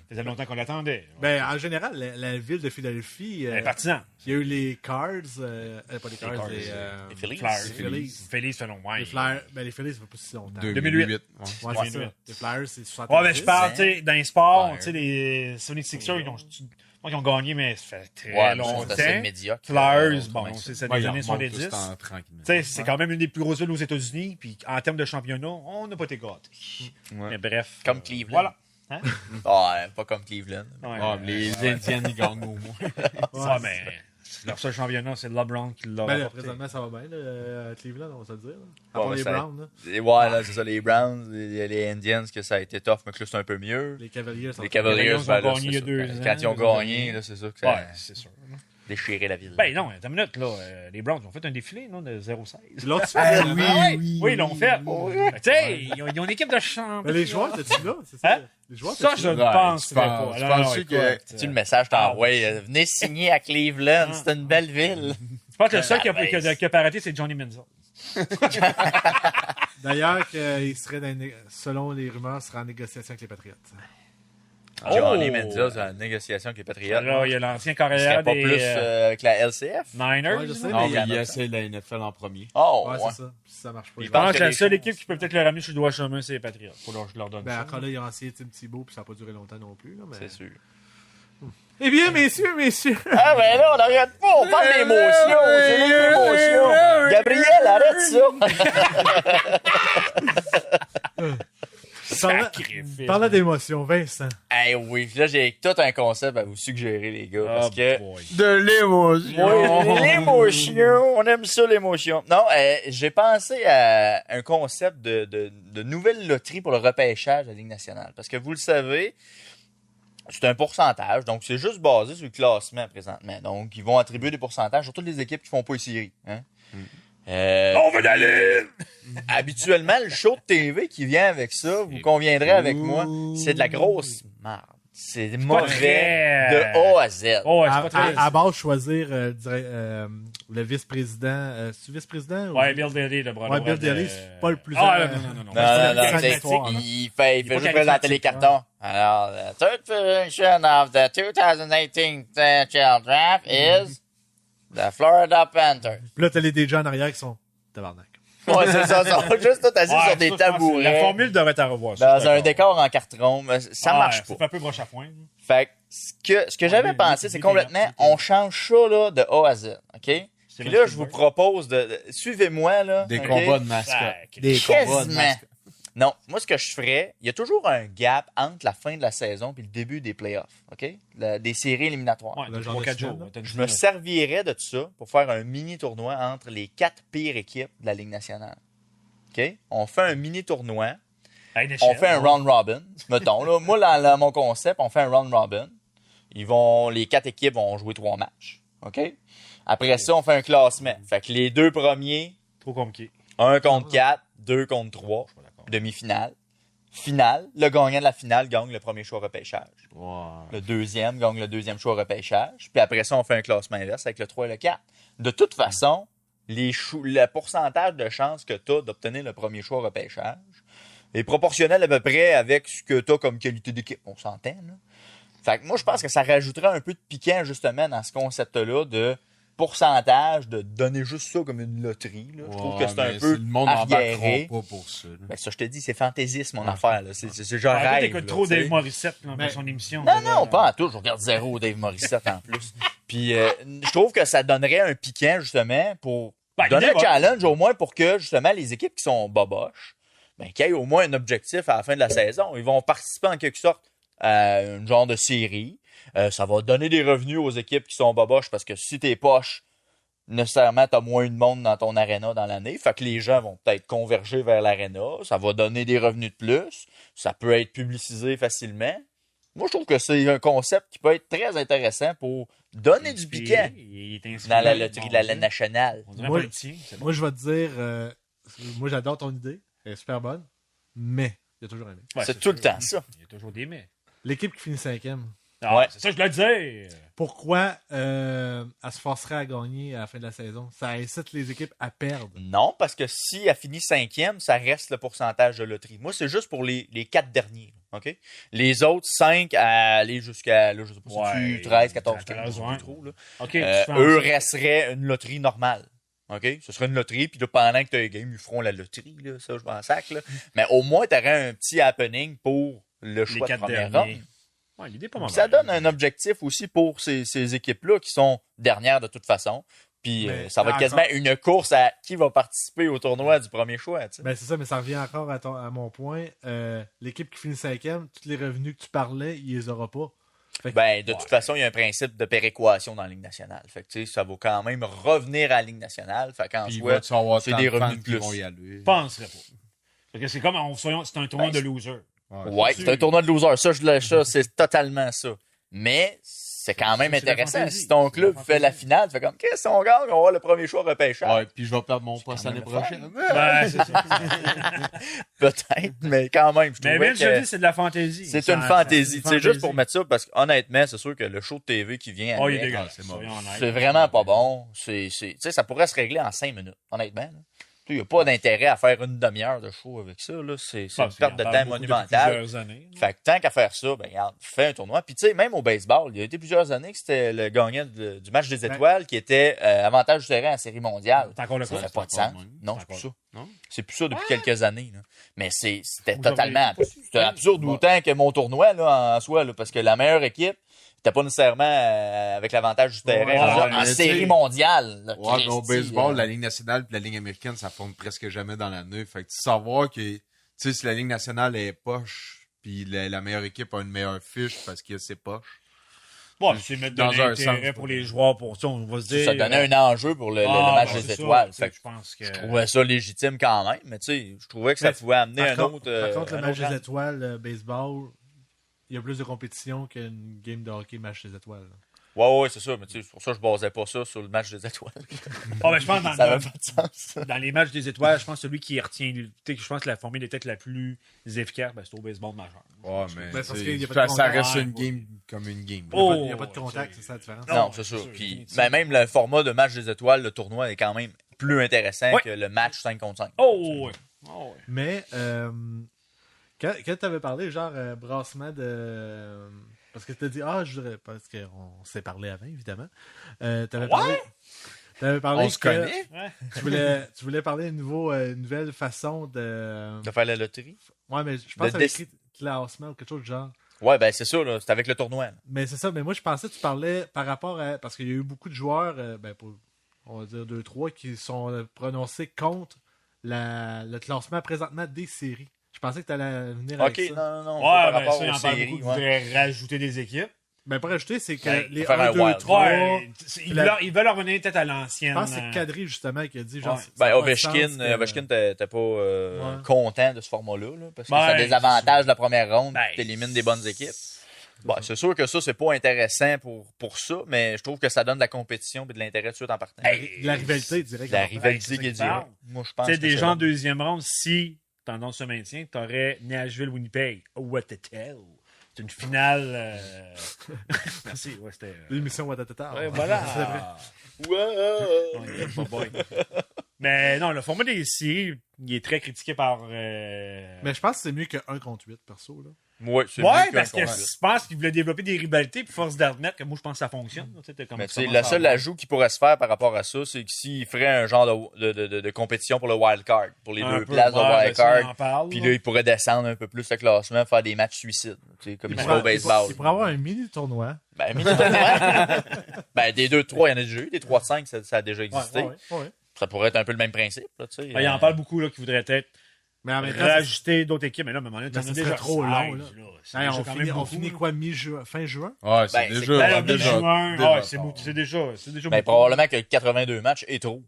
faisait longtemps qu'on l'attendait. Ben, en général, la ville de Philadelphie, Elle est partisane. il y a eu les Cards, pas les Cards, Cards, les Phillies. Flyers. les Phillies. Phillies, ça fait longtemps. Les Flyers, ben, les Phillies, ça fait pas si longtemps. 2008. Ouais, c'est ça. 2008. Les Flyers, c'est 70. Ouais, mais je parle, tu sais, dans les sports, Ouais. tu sais, les 76ers, ils ont gagné, mais ça fait très Ouais, mais longtemps. c'est assez médiocre. Flyers, Ouais, bon, ouais, c'est Ouais, des ils années remontent 70. tout en tranquillement. Tu sais, c'est quand même une des plus grosses villes aux États-Unis, puis en termes de championnat, on n'a pas été gâtés. Ouais. Mais bref. Comme Cleveland. Voilà. Hein? Ouais, pas comme Cleveland. Ouais, Ah, les Indiens, ils gagnent au moins. Ouais, mais leur seul championnat, c'est LeBron qui l'a Ben, là, remporté. présentement, ça va bien, là, à Cleveland, on va se le dire. Là. À Ouais, part mais les ça- Browns, là. Et ouais, là, c'est ça, les Browns, les Indians, que ça a été tough, mais que là, c'est un peu mieux. Les Cavaliers sont Les Cavaliers, Cavaliers ont ben, là, gagné c'est il y a ça. 2 Quand ans, ils ont ils ont gagné, là, c'est sûr que ça Ouais, c'est sûr. a déchiré la ville. Ben non, attends une minute, là. Les Browns ont fait un défilé, non, de 0-16. L'autre, Oui, ils l'ont fait. Ben, tu sais, ils ont une équipe de champions. Mais les joueurs, t'es-tu là? C'est ça? Hein? Les joueurs, Ça, t'es-tu je là? ne Ouais, penserais tu pas. penses- Non, tu non, penses écoute, que- Tu le message t'envoies, venez signer à Cleveland, Ah. c'est une belle ville. Je pense que le seul qui Ben, a pas arrêté, c'est Johnny Manziel. D'ailleurs, qu'il serait, selon les rumeurs, serait en négociation avec les Patriots. Johnny Oh! Manziel, c'est la négociation avec les Patriotes. Là, il y a l'ancien Il carrière serait pas des plus avec la LCF? Niners. Ouais, je sais, là. Non, mais mais il y il a- essaie la NFL en premier. Oh, Ouais, ouais. c'est ça. Puis si ça marche pas. Puis ils Je vont- pense que la les seule chances. équipe qui peut peut-être le ramener sur le droit chemin, c'est les Patriots. Je leur donne Ben, ça. encore là, ils ont essayé Tim Thibault, puis ça n'a pas duré longtemps non plus. Là, mais... C'est sûr. Eh bien, messieurs. Ah, ben là, on n'arrête pas, on parle d'émotion, c'est les émotions. Gabriel, arrête ça. Parlant d'émotion, Vincent. Eh oui, là, j'ai tout un concept à vous suggérer, les gars, parce Oh que... boy. De l'émotion. Oui, l'émotion, on aime ça, l'émotion. Non, j'ai pensé à un concept de nouvelle loterie pour le repêchage de la Ligue nationale. Parce que vous le savez, c'est un pourcentage, donc c'est juste basé sur le classement présentement. Donc, ils vont attribuer des pourcentages sur toutes les équipes qui font pas les séries. Hein? On veut d'aller! Habituellement, le show de TV qui vient avec ça, vous conviendrez avec moi, c'est de la grosse merde. C'est pas mauvais très- de A à Z. Oh, ouais, c'est pas très... À base, choisir le vice-président. C'est-tu vice-président? Ouais, Bill Daly, le bras Ouais, Bill droit Daly, de- c'est pas le plus... Ah, non. Non, c'est non, la c'est- victoire, hein. il fait pas juste présenter charismatique, les cartons. Alors, the third position of the 2018 NHL draft is the Florida Panthers. Puis là, t'as les déjà en arrière qui sont... Tabarnak. Ouais, c'est ça, ça. Juste tout assis Ouais, sur des ça, je pense que tabourets. La formule devrait être à revoir. ça, je Dans suis un d'accord. décor en carton, mais ça Ouais, marche Ça pas. fait un peu broche à foin. Fait que ce que j'avais lui, pensé, lui, c'est lui, complètement, lui, on change ça là, de A à Z, OK? Puis C'est là, le je vous Spielberg. propose suivez-moi, là. Des OK? combats de mascottes. Sac. Des combats de Quasiment. mascottes. Non, moi, ce que je ferais, il y a toujours un gap entre la fin de la saison et le début des playoffs, OK? Des séries éliminatoires. Ouais, Le genre 3-4 de jours. semaine, T'as une Je me semaine. servirais de tout ça pour faire un mini-tournoi entre les 4 pires équipes de la Ligue nationale. OK? On fait un mini-tournoi. À une On échelle, fait un ouais. round robin, mettons. Là. Moi, dans mon concept, on fait un round robin. Les 4 équipes vont jouer 3 matchs. OK? Après ça, on fait un classement. Fait que les 2 premiers, Trop compliqué. 1 contre 4, 2 contre 3, pas d'accord. demi-finale. Finale, le gagnant de la finale gagne le premier choix au repêchage. Ouais. Le deuxième gagne le deuxième choix au repêchage. Puis après ça, on fait un classement inverse avec le 3 et le 4. De toute façon, le pourcentage de chances que tu as d'obtenir le premier choix au repêchage est proportionnel à peu près avec ce que tu as comme qualité d'équipe. On s'entend, là. Fait que moi, je pense que ça rajouterait un peu de piquant, justement, dans ce concept-là de pourcentage, de donner juste ça comme une loterie. Là. Je trouve que c'est un peu Le monde arriéré. n'embarquera pas pour ça. là. Ben, ça, je te dis, c'est fantaisiste, mon affaire. Là. C'est genre Ah, toi, rêve. t'écoutes là, trop tu sais. Dave Morissette là, Mais- dans son émission. Non, non, pas en tout. Je regarde zéro Dave Morissette en plus. Puis, je trouve que ça donnerait un piquant, justement, pour Ben, donner l'idée un va- challenge au moins pour que, justement, les équipes qui sont boboches, ben, qu'ils aient au moins un objectif à la fin de la saison. Ils vont participer en quelque sorte à un genre de série. Ça va donner des revenus aux équipes qui sont boboches parce que si t'es poche, nécessairement, t'as moins de monde dans ton aréna dans l'année. Fait que les gens vont peut-être converger vers l'aréna. Ça va donner des revenus de plus. Ça peut être publicisé facilement. Moi, je trouve que c'est un concept qui peut être très intéressant pour donner du piquant Il est inspiré. dans la loterie de la nationale. On dirait Moi- un politicien. c'est bon. Moi, je vais te dire... moi, j'adore ton idée. Elle est super bonne. Mais, il y a toujours un mais. Ouais, C'est tout le sûr. temps ça. Il y a toujours des mais. L'équipe qui finit 5e, Ah, Ouais. c'est ça que je voulais dire. pourquoi elle se forcerait à gagner à la fin de la saison? Ça incite les équipes à perdre. Non, parce que si elle finit 5e, ça reste le pourcentage de loterie. Moi, c'est juste pour les 4 derniers. OK? Les autres 5 à aller jusqu'à, là, je sais pas, Ouais, 13, 14, 13, 15, je sais ouais. plus trop, là. OK. tu fais Eux en- resteraient une loterie normale. OK? Ce serait une loterie, puis là, pendant que tu as les games, ils feront la loterie, là, ça, je m'en sac, là. Mais au moins, tu aurais un petit happening pour le choix de 4 première derniers. ronde. Ouais, l'idée est pas mauvaise. Ça donne un objectif aussi pour ces équipes-là qui sont dernières de toute façon. Puis Mais ça va être quasiment une course à qui va participer au tournoi du premier choix. Tu sais. Ben, c'est ça, mais ça revient encore à mon point. L'équipe qui finit 5e, tous les revenus que tu parlais, il les aura pas. Fait que- Ben, de toute façon, il y a un principe de péréquation dans la Ligue nationale. Fait que, tu sais, ça va quand même revenir à la Ligue nationale. Fait qu'en Puis il soi, va-tu avoir c'est tant des de revenus fans de qui plus. vont y aller? Je penserais pas. Parce que c'est comme, c'est un tournoi Ben, de loser. ouais, c'est un tournoi de loser. Ça, c'est totalement ça. Mais c'est quand même C'est la intéressant. fantaisie. Si ton C'est la club fait la fantaisie. finale, tu fais comme, qu'est-ce qu'on gagne? On va avoir le premier choix repêchage. Ouais, puis je vais perdre mon poste quand l'année même le fun. prochaine. Ouais, c'est ça. Peut-être, mais quand même, je Mais trouvais Vince, je te que dis, c'est de la fantaisie. c'est Ça- une fantaisie. c'est C'est une juste pour fantaisie. mettre ça, parce qu'honnêtement, c'est sûr que le show de TV qui vient Oh, il est avec, dégueulasse. c'est mauvais. Soyons honnêtes. c'est vraiment pas bon. Tu sais, ça pourrait se régler en 5 minutes, honnêtement. Il n'y a pas d'intérêt à faire une demi-heure de show avec ça. Là. C'est Bah, une perte de il en temps parle beaucoup monumentale. depuis plusieurs années. Fait que tant qu'à faire ça, ben regarde, fais un tournoi. Puis tu sais, même au baseball, il y a été plusieurs années que c'était le gagnant du match des étoiles qui était avantage du terrain en série mondiale. C'est encore le Ça cas. fait pas de encore sens. le même. Non, C'est c'est plus encore- ça. Non? C'est plus ça depuis quelques années. Là. Mais c'était Aujourd'hui, totalement c'est pas si- c'était absurde autant que mon tournoi là, en soi, là, parce que la meilleure équipe n'était pas nécessairement avec l'avantage du terrain Ouais, en mais tu série sais, mondiale. là, Ouais, mais au Christy, baseball, la Ligue nationale et la Ligue américaine, ça fonde presque jamais dans l'année. Fait que tu savoir que, tu sais, si la Ligue nationale est poche, puis la meilleure équipe a une meilleure fiche parce que c'est poche. Ouais, c'est mettre de Dans un l'intérêt sens, pour les joueurs, pour ça, on va se dire. ça donnait un enjeu pour le match ben, des c'est ça. étoiles. Tu sais, Fait que je pense que. je trouvais ça légitime quand même, mais tu sais, je trouvais que ça Mais pouvait amener un par autre. contre, le un match autre des rang. étoiles, baseball, il y a plus de compétition qu'une game de hockey match des étoiles. Ouais, c'est ça. Mais tu sais, c'est pour ça que je basais pas ça sur le match des étoiles. Ben, je pense Ça avait pas de sens. dans les matchs des étoiles, je pense que celui qui retient. Je pense que la formule est peut-être la plus efficace, c'est au baseball majeur. Ouais, mais parce tu sais, qu'il y a pas de ça contact. reste une Ouais. game comme une game. Il n'y a pas de contact, c'est ça la différence. Non, Non, c'est sûr. Puis, même le format de match des étoiles, le tournoi est quand même plus intéressant que le match 5 contre 5. Oh, ouais. Mais quand tu avais parlé, genre brassement de. Parce que tu as dit, je voudrais. Parce qu'on s'est parlé avant, évidemment. T'avais parlé On se que connaît? tu voulais parler d'une nouvelle façon de. De faire la loterie? Ouais, mais je pense que De tu avais écrit classement ou quelque chose du genre. Ouais, ben c'est ça, là. C'est avec le tournoi. Là. Mais c'est ça, mais moi je pensais que tu parlais par rapport à. Parce qu'il y a eu beaucoup de joueurs, on va dire 2-3, qui sont prononcés contre le classement présentement des séries. Je pensais que tu allais venir avec Ok, ça. non. Ouais, par ben rapport ça, il aux en parle séries. beaucoup. Il Ouais. voudrait rajouter des équipes. Ben, pour ajouter, c'est que Ouais, les faire 1, un 2, wild. 3. Ils veulent revenir peut-être à l'ancienne. Je pense que c'est Kadri, justement, qui a dit genre. Ouais. ça a Ben, pas de Ovechkin, sens que- Ovechkin t'es pas content de ce format-là, là, parce que ça a des c'est avantages de la première ronde, Ben, tu élimines des bonnes équipes. Bon, c'est sûr que ça, c'est pas intéressant pour ça, mais je trouve que ça donne de la compétition et de l'intérêt tout de suite en partant. De la rivalité, direct. De la rivalité qui est c'est ça directe. Moi, je pense Tu sais, que des c'est gens en bon. deuxième ronde, si tendance se maintient, t'aurais Nashville-Winnipeg. Oh, what the hell? C'est une finale. Merci, ouais, c'était. L'émission Watatata. Ouais, voilà. C'est vrai. Ouais, pas boy. Mais non, le format des séries, il est très critiqué par. Mais je pense que c'est mieux que 1 contre 8, perso. Là. Ouais, c'est Ouais, mieux parce qu'un que conduite. je pense qu'ils voulaient développer des rivalités, puis force d'admettre que moi, je pense que ça fonctionne. Tu sais, t'es comme Mais tu ça sais, commence le à seul avoir- ajout qui pourrait se faire par rapport à ça, c'est que s'il ferait un genre de compétition pour le wild card, pour les Un deux peu, places de ouais, wild ben ça, on en card, parle, puis là. là, il pourrait descendre un peu plus le classement, faire des matchs suicides, tu sais, comme il se fait au pourrait- baseball. Il pourrait avoir un mini-tournoi. Ben, mini-tournoi. Ben, des 2-3, il y en a déjà eu, des 3-5, ça a déjà existé. Ouais. Ça pourrait être un peu le même principe, là, tu sais. Il en parle beaucoup, là, qui voudraient peut-être Mais en même temps, ça- rajouter d'autres équipes. Mais là, à un moment donné, Ben, t'en ça as serait déjà trop 16, long, là. C'est Hey, déjà on quand finit, même on beaucoup, finit là. quoi, fin juin? Ouais, c'est Ben, c'est déjà. Ben, déjà- mi-juin, déjà ouais, c'est tard. beaucoup, c'est déjà Ben, beaucoup. probablement que 82 matchs est trop.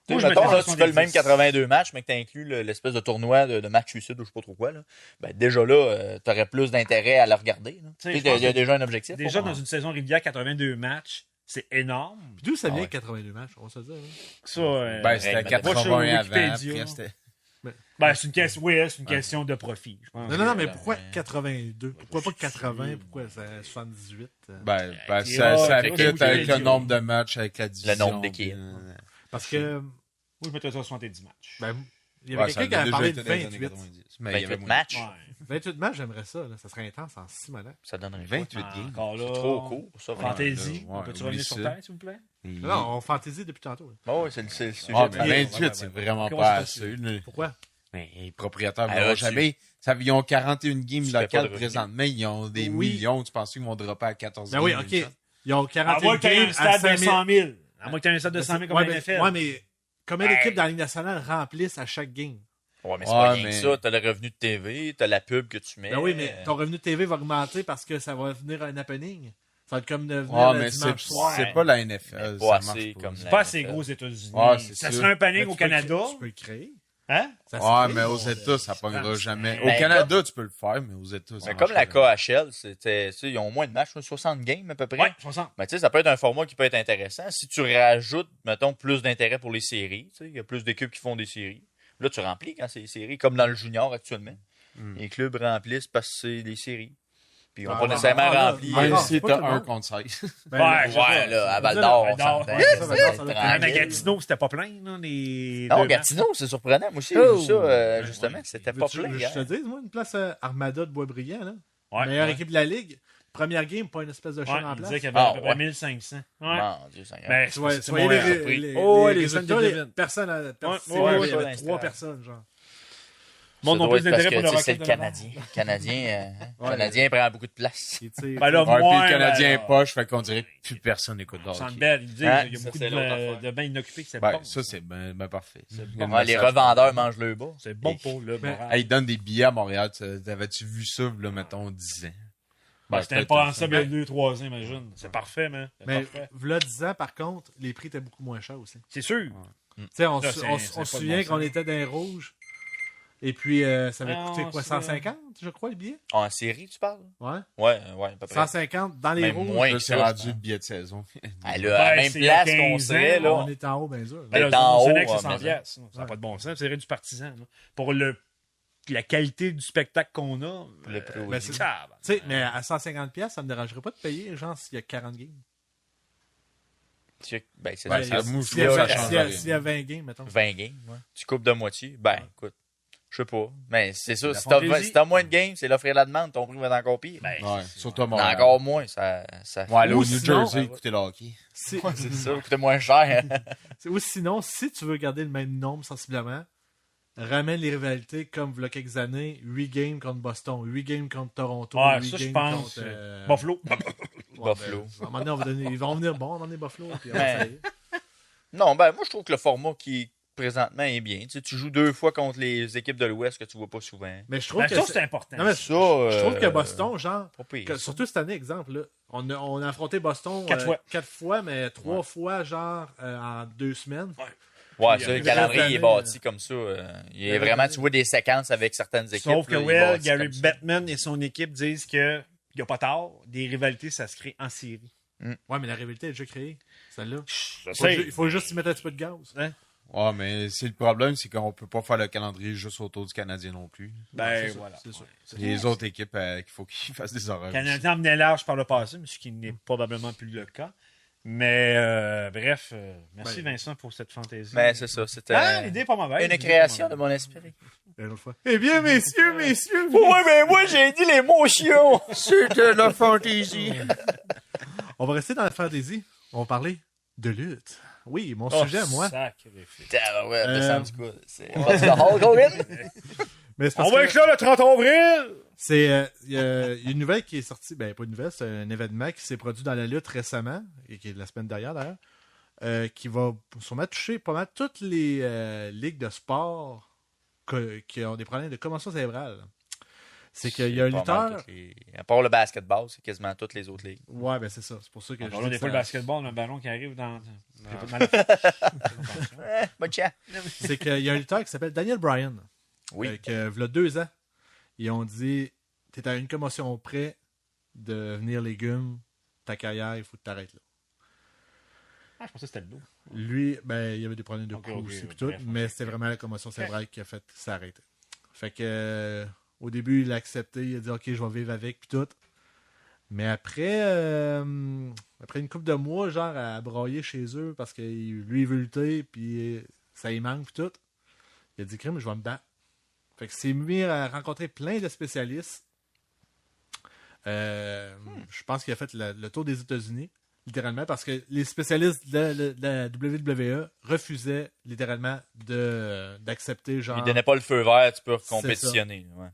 Tu Moi, sais, je mettons, mettrais là, tu fais le 70. même 82 matchs, mais que tu inclus l'espèce de tournoi de match suicide ou je sais pas trop quoi, là. Ben, déjà là, t'aurais plus d'intérêt à le regarder, là. Tu sais, Tu je sais, pense il y a que déjà un objectif. Déjà, pour- dans une saison régulière, 82 matchs, c'est énorme. Puis d'où ça vient, ouais. 82 matchs, on va se le dire. Là. Ça, Ben, c'était Règle, 80 moi, je suis avant. sur Wikipédia. Après, c'était. Ben, c'est une question, oui, c'est une question de profit, je pense. Non, mais là, pourquoi mais- 82? Pourquoi pas 80? Pourquoi ça 78? Ben, Avec ça les fit avec Wikipédia. le nombre de matchs, avec la division. nombre d'équipes. Parce que, Moi, je mettrais ça à 70 matchs. ben, il y Ouais, avait ça quelqu'un qui avait a déjà parlé été de dans les années 28. 90. Mais il y avait 28 moins. matchs, Ouais. 28 matchs, j'aimerais ça. Là. Ça serait intense en 6 mois. ça donnerait 28 quoi? games. Encore là. C'est trop court, ça. vraiment. Fantasy. Ouais, On peut-tu oublie revenir sur ça. terre, s'il vous plaît? Non, on fantaisie depuis tantôt. Là. Ah ouais, c'est le sujet. Ah, de- mais Ouais, 28, c'est vraiment Ok, pas on s'est assez. là. Pourquoi? Mais les propriétaires Ah, ne là, jamais. Ils ont 41 games Tu fais pas locales de revenus. présentement. Ils ont des Oui. millions. Tu penses qu'ils vont dropper à 14 Ben oui, games, ok. une shot? Ils ont À 41 moins que tu aies games un à stade de 5 000. 100 000. À moins que tu aies un stade de 100 000 comme Ouais, la mais, NFL. ouais, mais combien Hey. d'équipes dans la Ligue nationale remplissent à chaque game? Ouais, mais c'est pas Ouais, rien que mais- ça. T'as le revenu de TV, t'as la pub que tu mets. Ben oui, mais ton revenu de TV va augmenter parce que ça va devenir un happening. Ça va être comme devenir Ouais, le mais dimanche soir. c'est pas la NFL. Mais pas ça assez marche pas. comme C'est la pas assez NFL. gros aux États-Unis. Ouais, c'est Ça sûr. serait un Mais panier tu au peux le Canada. Tu peux le créer. Hein? Ça se Ouais, crée, mais aux bon, États, ça pognera jamais. Au Ben, Canada, tu peux le faire, mais aux États, ça Mais comme marchera la jamais. KHL, c'était, tu sais, ils ont moins de matchs, 60 games à peu près. Ouais, 60. Mais tu sais, ça peut être un format qui peut être intéressant. Si tu rajoutes, mettons, plus d'intérêt pour les séries, tu sais, il y a plus d'équipes qui font des séries. Là, tu remplis quand c'est des séries, comme dans le junior actuellement. Les clubs remplissent parce que c'est des séries. Puis ils n'ont Ah, pas ouais, nécessairement ah, là, rempli. ouais, Même non, si c'est pas t'as tout le 1 monde. contre 16. Ben, Ouais, je sais Ouais, pas. là, à Val Val d'Or, d'Or, on s'entend. ouais, ça, Val d'Or, ça doit être À Tranquille. Gatineau, c'était pas plein, là, les. Non, deux Gatineau, c'est surprenant. Moi aussi, j'ai Oh! vu ça, justement. C'était pas Veux-tu plein que hier. je te dise, moi, une place Armada de Boisbriand, là. Ouais, Meilleure ouais. équipe de la Ligue. Première game, pas une espèce de Ouais, char en il place. disait qu'il y avait à Ah, peu près ouais. 1500. Ouais. Mon Dieu, Seigneur. Ben, Soyez c'est soyez Montréal. les les résultats, résultats les deviennent. personnes, Ouais, il y ouais, avait ouais, 3 ouais. personnes, genre. Monde Ça non doit plus être parce d'intérêt pour que, le tu sais, c'est Rocket le de la Canadien. Ouais. Canadien prend beaucoup de place. Et tu sais, Ben là, Ouais, puis moins, le Canadien ben, poche, fait qu'on dirait que plus personne écoute de Centre hockey. Bell, il disait Hein? qu'il y a Ça, beaucoup c'est l'autre affaire. de bains inoccupés qui c'est Ben, bon. ça, c'est ben parfait. bon. Ouais, les revendeurs mangent le bas. C'est bon pour le Ben, moral. Hey, ils donnent des billets à Montréal. T'avais-tu vu ça, là, mettons, 10 ans? Ben, c'était peut-être impensable il y a Ben, 2-3 ans, imagine. C'est parfait, man. C'est Mais parfait. v'là 10 ans, par contre, les prix étaient beaucoup moins chers aussi. C'est sûr. Tu sais, on Là, se c'est on pas se de souvient bon qu'on sens. était dans les rouges. Et puis, ça va Non, coûter quoi, c'est 150, je crois, le billet? En série, tu parles? Ouais. Ouais, à peu près. 150 dans les Même rouges. moins. Là, que c'est ça, rendu je le billet de saison. Ah, là, à la même c'est il y a place qu'on 15 serait, ans, là. On est en haut, bien sûr. Ben, là, t'es en c'est haut, que c'est hein, 100 mais- piastres. Ça n'a Ouais. pas de bon sens. C'est du partisan. Là. Pour la qualité du spectacle qu'on a. Le produit. Ben, c'est- Tu tabarnak. sais, mais à 150 pièces, ça me dérangerait pas de payer, genre, s'il y a 40 games. Ben, c'est Ouais, ça. moi, je s'il y a trouve que 20 ça change s'il y a- rien. s'il y a 20 games, mettons. 20 games, ouais. Tu coupes de moitié. Ben, écoute, je sais pas. Mais c'est ça. La Si t'as fantaisie. si t'as moins de games, c'est l'offre et la demande. Ton prix va être encore pire. Ben, Ouais, surtout à Mais Montréal. encore moins, ça Ouais, aller Ou au New sinon- Jersey, écouter le hockey. Si- c'est ça, ça coûtait moins cher. Ou sinon, si tu veux garder le même nombre sensiblement, ramène les rivalités comme il y a quelques années, 8 games contre Boston, 8 games contre Toronto, Ouais, 8 ça, je games pense. contre... Buffalo. Ouais, Buffalo. ben, à un moment donné, ils vont venir bon, on en est Buffalo. Puis on va Ben, essayer. Non, ben, moi, je trouve que le format qui présentement est bien. Tu sais, tu joues 2 fois contre les équipes de l'Ouest que tu vois pas souvent. Mais je trouve Ben, que ça, c'est- c'est important. Non, mais Ça, je trouve que Boston, genre, pas pire. surtout cette année, exemple, là, on a affronté Boston 4 fois. fois, mais 3 fois, genre, en 2 semaines. Ouais, Puis, ça, le le calendrier reste est de bâti comme ça. Il y a le reste vraiment, de tu vois des séquences avec certaines équipes. Sauf que là, il est Will, bâti Gary comme ça. Bettman et son équipe disent que il n'y a pas tard. Des rivalités, ça se crée en série. Ouais, mais la rivalité est déjà créée, celle-là. Je Il faut juste y mettre un petit peu de gaz. Ouais, mais c'est le problème, c'est qu'on peut pas faire le calendrier juste autour du Canadien non plus. Ben, c'est ça, voilà. c'est ça. Il y a les autres équipes qu'il faut qu'ils fassent des horaires. Le Canadien emmenait large par le passé, mais ce qui n'est probablement plus le cas. Mais, bref, merci Ben, Vincent pour cette fantaisie. Mais c'est ça, c'était Ah, l'idée est pas mauvaise. une l'idée est création pas de mauvaise. mon esprit. Une autre fois. Eh bien, messieurs, messieurs. Ouais, mais moi, j'ai dit l'émotion. C'était la fantaisie. On va rester dans la fantasy. On va parler de lutte. Oui, mon Oh, sujet, moi. sacrifice. Ouais, descendu quoi. C'est pas Hulk Hogan? Mais c'est parce On va que être là le 30 avril! c'est il y a une nouvelle qui est sortie, ben pas une nouvelle, c'est un événement qui s'est produit dans la lutte récemment et qui est de la semaine dernière d'ailleurs, qui va sûrement toucher pas mal toutes les ligues de sport qui ont des problèmes de commotion cérébrale. C'est qu'il y a un Pas mal lutteur. toutes les- À part le basketball, c'est quasiment toutes les autres ligues. Ouais, ben c'est ça. C'est pour ça que Alors je là, dis des que fois, le ça- basketball, un ballon qui arrive dans. J'ai pas de mal à- Bonne chance. c'est qu'il y a un lutteur qui s'appelle Daniel Bryan. Oui. Que, il y a 2 ans, ils ont dit t'es à une commotion près de devenir légume, ta carrière, il faut que tu arrêtes là. Ah, je pensais que c'était le dos. Lui, ben, il y avait des problèmes de Ok, cou ok, aussi, ok, pis tout, bref, mais ok. c'était vraiment la commotion cérébrale qui a fait que ça a arrêté. Fait que, au début, il a accepté, il a dit, OK, je vais vivre avec, puis tout. Mais après une couple de mois, genre, à brailler chez eux, parce que lui, il veut lutter, puis ça y manque, puis tout, il a dit, crime, je vais me battre. Fait que c'est mis à rencontrer plein de spécialistes. Je pense qu'il a fait le tour des États-Unis, littéralement, parce que les spécialistes de la WWE refusaient littéralement d'accepter genre. Il donnait pas le feu vert, tu peux C'est compétitionner. Ouais.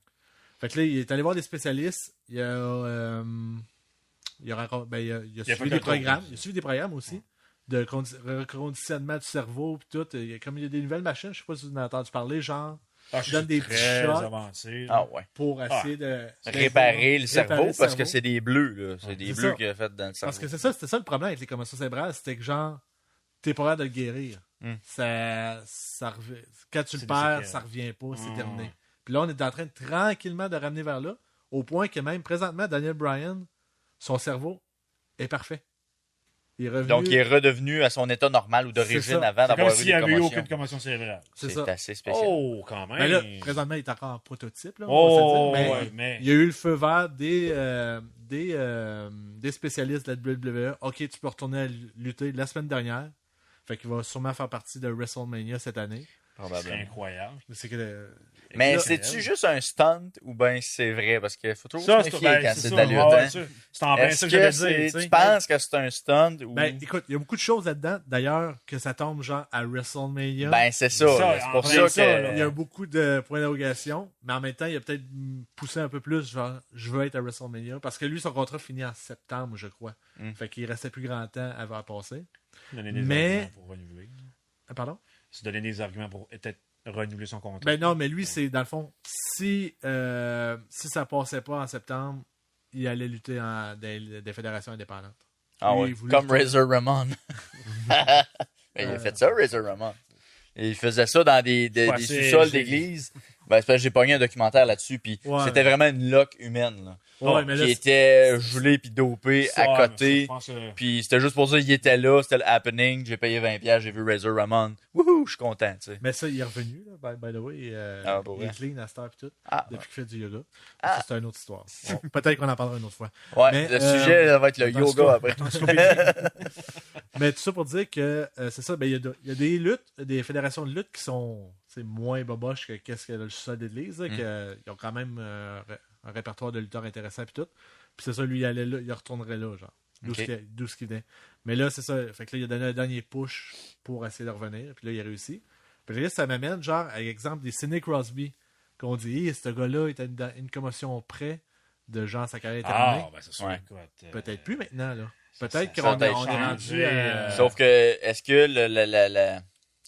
Fait que là, il est allé voir des spécialistes. Il a fait suivi un des programmes. tour. Il a suivi des programmes aussi de reconditionnement du cerveau puis tout. Comme il y a des nouvelles machines, je sais pas si vous en avez entendu parler, genre Ah, je donne suis des petits très shots. avancé. Ah ouais. pour essayer de Réparer le cerveau réparer le parce que cerveau. c'est des bleus, là. C'est des c'est bleus ça. qu'il a fait dans le cerveau. Parce que c'était ça le problème avec les commotions cérébrales, c'était que genre, t'es pas capable de le guérir. Quand tu le C'est des perds, séquelles. ça revient pas, c'est Mm. terminé. Puis là, on est en train de tranquillement de ramener vers là, au point que même présentement, Daniel Bryan, son cerveau est parfait. Il est revenu. Donc, il est redevenu à son état normal ou d'origine C'est ça. avant C'est comme d'avoir eu s'il des n'y avait eu commotions. aucune commotion cérébrale. C'est C'est ça. assez spécial. Oh, quand même. Mais là, présentement, il est encore en prototype. Là, on Oh, va se dire. ouais, mais. Il y a eu le feu vert des spécialistes de la WWE. OK, tu peux retourner à lutter la semaine dernière. Fait qu'il va sûrement faire partie de WrestleMania cette année. C'est Probablement. incroyable. C'est que Mais là, c'est-tu juste un stunt ou bien c'est vrai? Parce qu'il faut toujours Ça, se c'est méfier quand c'est c'est ça. de la lutte. Ouais, hein. c'est en plein Est-ce ça que que j'allais c'est- dire. tu penses que c'est un stunt ou... Ben, écoute, il y a beaucoup de choses là-dedans. D'ailleurs, que ça tombe genre à WrestleMania. Ben, c'est ça. Ça, là. C'est en pour plein ça ça, là. Il y a que... beaucoup de points d'interrogation, mais en même temps, il a peut-être poussé un peu plus, genre, je veux être à WrestleMania, parce que lui, son contrat finit en septembre, je crois. Fait qu'il restait plus grand temps avant de passer. Donner des Mais- arguments pour renouveler. Pardon? Se donner des arguments pour peut-être renouveler son contrat. Ben non, mais lui, c'est, dans le fond, si ça passait pas en septembre, il allait lutter des fédérations indépendantes. Ah Lui, ouais. il voulait Comme retourner. Razor Ramon. Ben, il a fait ça, Razor Ramon. Et il faisait ça dans des Passer- sous-sols j'ai- d'église. Ben, c'est parce que j'ai pogné un documentaire là-dessus, puis Ouais. c'était vraiment une loque humaine, là. Ouais, mais là, Qui était gelé puis dopé à Ouais, côté. je pense que- Puis c'était juste pour ça, il était là, c'était le happening, j'ai payé 20$, j'ai vu Razor Ramon. Wouhou, je suis content, tu sais. mais ça, il est revenu, là, by the way. Ah, pour il est vrai? clean à cette heure et tout. Ah, Depuis qu'il fait du yoga. Ah. Ça, c'est une autre histoire. Bon, peut-être qu'on en parlera une autre fois. ouais, Mais, le sujet, ça va être le dans yoga ce- après. dans ce Mais tout ça pour dire que c'est ça, ben, il y a des luttes, des fédérations de lutte qui sont moins boboches que qu'est-ce que le sol d'église, là, ils ont quand même un répertoire de lutteurs intéressants et tout. Puis c'est ça, lui, il allait là, il retournerait là, genre. D'où ce qu'il venait. Mais là, c'est ça. Fait que là, il a donné un dernier push pour essayer de revenir. Puis là, il a réussi. Puis là, ça m'amène, genre, à l'exemple des Sidney Crosby, qu'on dit, hey, ce gars-là est à une commotion près de genre sa carrière terminée. Ah, ben c'est sûr. Ouais. Écoute, Peut-être plus maintenant, là. Peut-être ça qu'on peut-être on est rendu changé, à... Sauf que, est-ce que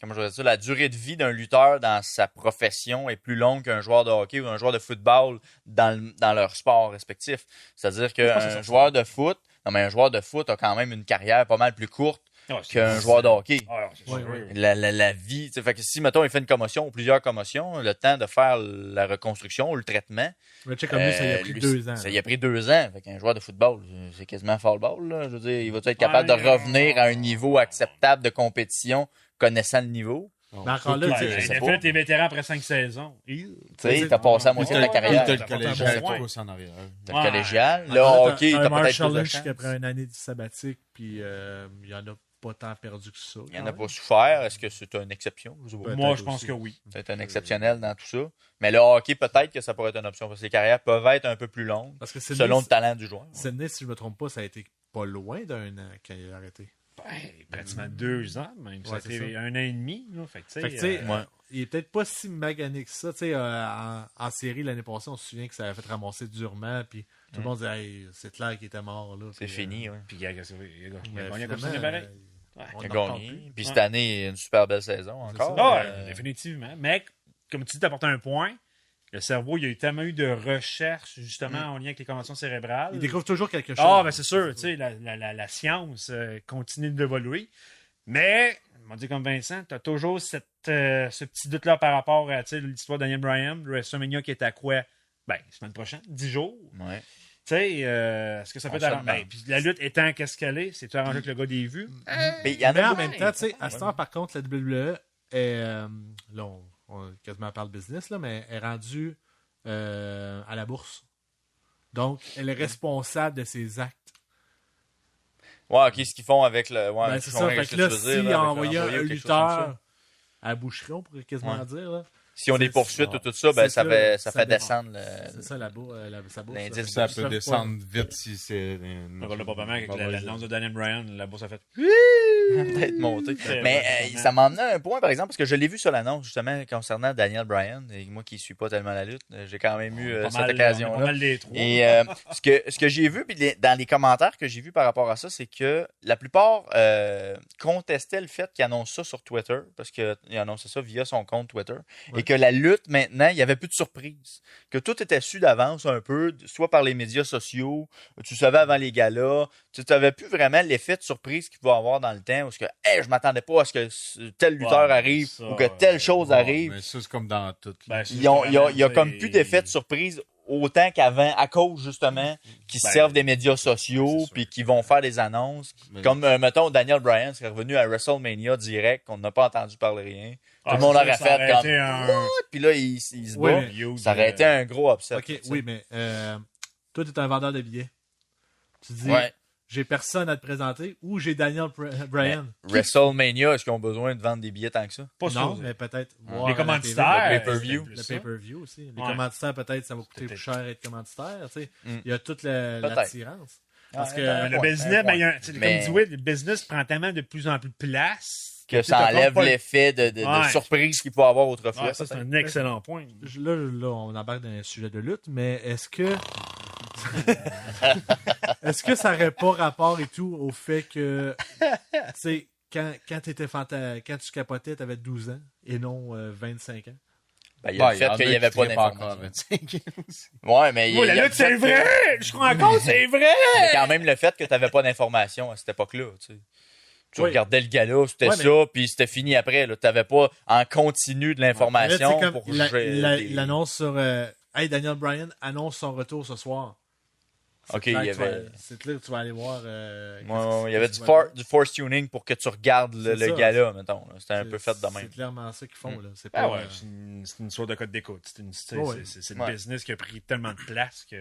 comment je dirais ça, la durée de vie d'un lutteur dans sa profession est plus longue qu'un joueur de hockey ou un joueur de football dans leur sport respectif? C'est-à-dire qu'un joueur de foot, non, mais un joueur de foot a quand même une carrière pas mal plus courte ouais, c'est- qu'un joueur de hockey. Ah, c'est Ouais, sûr. ouais. La vie, tu sais, fait que si, mettons, il fait une commotion ou plusieurs commotions, le temps de faire la reconstruction ou le traitement, Richard comme lui, ça lui a pris lui, 2 ans. Ça là. y a pris 2 ans. Fait qu'un joueur de football, c'est quasiment fall ball, là. Je veux dire, il va être capable Ouais, de revenir à un niveau acceptable de compétition, connaissant le niveau? Mais encore là, Ouais, tu sais, je sais il a pas. fait tes vétérans après 5 saisons. Tu sais, t'as passé la moitié de la Ouais, carrière. T'as ouais, le ouais, collégial ouais. qui pousse en arrière. T'as le Ouais. collégial. encore Là, là, hockey, t'as un t'as peut-être Marshall plus de Lynch chance. qui après une année de sabbatique, puis il y en a pas tant perdu que ça. Il en quand a même. pas souffert. Est-ce que c'est une exception? Je sais pas. Peut-être Moi, je pense aussi. que oui. C'est un exceptionnel dans tout ça. Mais le hockey, peut-être que ça pourrait être une option parce que les carrières peuvent être un peu plus longues Parce que Sidney, selon le talent du joueur. Sidney, si je me trompe pas, ça a été pas loin d'un an quand il a arrêté. Ben, pratiquement 2 ans, même. Ça a Ouais, c'est été ça. 1 an et demi. Là. Fait que, Fait que, tu sais, ouais. il est peut-être pas si magané que ça. Tu sais, en série, l'année passée, on se souvient que ça avait fait ramasser durement, puis tout le monde disait, hey, c'est clair qu'il était mort. Là. C'est Puis, fini, ouais. Puis il a gagné mais comme ça, finalement, pareil. on Il a en reparle gagné. plus. Puis Ouais. cette année, une super belle saison encore. ça. Ah, ouais, définitivement. Mais, comme tu dis, t'apportes un point. Le cerveau, il y a eu tellement eu de recherches, justement, en lien avec les conventions cérébrales. Il découvre toujours quelque chose. Ah, ben c'est sûr, tu sais, la science continue d'évoluer. Mais, on m'a dit comme Vincent, t'as toujours ce petit doute-là par rapport à l'histoire de Daniel Bryan, le WrestleMania qui est à quoi? Ben, semaine prochaine, 10 jours. Ouais. Tu sais, est-ce que ça peut On se être arrangé? demande. Ben, puis la lutte étant qu'est-ce qu'elle est, c'est-tu arrangé avec le gars des vues? Mais il y en Mais a en beaucoup. même temps, tu sais, à cette heure, par contre, la WWE est. Là, on quasiment parle business, là, mais est rendue à la bourse. Donc, elle est responsable de ses actes. Ouais, ok, ce qu'ils font avec le. Ouais, Ben, je c'est comprends ça. Fait ce que tu là, veux s'il dire, a avec envoyé un ou quelque chose comme ça. lutteur à la boucherie, on pourrait quasiment Ouais. dire, là. Si on des c'est- poursuites ou tout ça, ben c'est ça ça fait dépend. descendre C'est ça, sa bourse. L'indice. là. Ça Ils peut peuvent descendre vite si c'est. On va pas avec l'annonce de Daniel Bryan, la bourse a fait. peut-être monter. C'est Mais vrai, ça m'a amené à un point, par exemple, parce que je l'ai vu sur l'annonce, justement, concernant Daniel Bryan. Et moi qui suis pas tellement la lutte, j'ai quand même eu Pas cette mal, occasion-là. Pas mal des trois. Et ce que j'ai vu, puis dans les commentaires que j'ai vus par rapport à ça, c'est que la plupart contestaient le fait qu'il annonce ça sur Twitter, parce qu'il annonçait ça via son compte Twitter, Ouais. et que la lutte, maintenant, il n'y avait plus de surprise. Que tout était su d'avance un peu, soit par les médias sociaux, tu savais avant les galas, tu n'avais plus vraiment l'effet de surprise qu'il pouvait avoir dans le temps, parce que hey, je m'attendais pas à ce que tel lutteur Ouais, arrive, ça, ou que telle chose arrive. Mais ça, c'est comme dans tout. Ben, Il y a comme plus d'effet de surprise autant qu'avant, à cause justement qu'ils se Ben, servent des médias sociaux c'est sûr. puis qu'ils vont faire des annonces. Mais- Comme, mettons, Daniel Bryan serait revenu à WrestleMania direct, qu'on n'a pas entendu parler rien. Ah, Tout le monde c'est aurait sûr, ça fait aurait comme été un- What? Puis là, il se Oui, bat. mais- Huge, Ça aurait été un gros upset. Ok, tu sais. oui, mais toi, tu es un vendeur de billets. Tu dis, Ouais. j'ai personne à te présenter ou j'ai Daniel Bryan. WrestleMania, est-ce qu'ils ont besoin de vendre des billets tant que ça? Pas Non, sûr. mais peut-être voir Les à la commanditaires. Le pay-per-view. TV. Le c'est plus ça. pay-per-view aussi. Les Ouais. commanditaires, peut-être, ça va coûter Peut-être. plus cher être commanditaire. Tu sais. Mm. Il y a toute Peut-être. l'attirance. Parce Ah, que Mais le Ouais, business, un ben, il y a un- tu sais, Mais- comme tu dis, le business prend tellement de plus en plus de place Que tu sais, ça t'as enlève comme pas- l'effet de Ouais. surprise qu'il peut avoir autrefois. Ouais, ça, c'est peut-être. un excellent point. là, on embarque dans un sujet de lutte, mais est-ce que. Est-ce que ça n'aurait pas rapport et tout au fait que. Tu sais, quand tu capotais, t'avais 12 ans et non 25 ans? Ben, il y a le en fait qu'il n'y avait pas d'informations. encore 25. Ouais, mais il y Oh, a la le lutte, c'est fait que- vrai! Je crois encore, c'est vrai! Mais quand même, le fait que tu n'avais pas d'informations à cette époque-là, tu sais. tu Oui. regardais le gala, c'était Ouais, mais- ça, puis c'était fini après. Tu n'avais pas en continu de Là, l'information tu sais, comme pour gérer des- l'annonce sur Hey, Daniel Bryan annonce son retour ce soir. C'est Ok, clair il y que tu vas- avait- c'est là que tu vas aller voir. Ouais, il y avait du force tuning pour que tu regardes le C'est ça. gala, mettons. là. C'était un peu fait de même. C'est clairement ça qu'ils font. Là. C'est Ah pas, ouais, c'est une histoire de code d'écoute. C'est une, Ouais. c'est une Ouais. business qui a pris tellement de place que.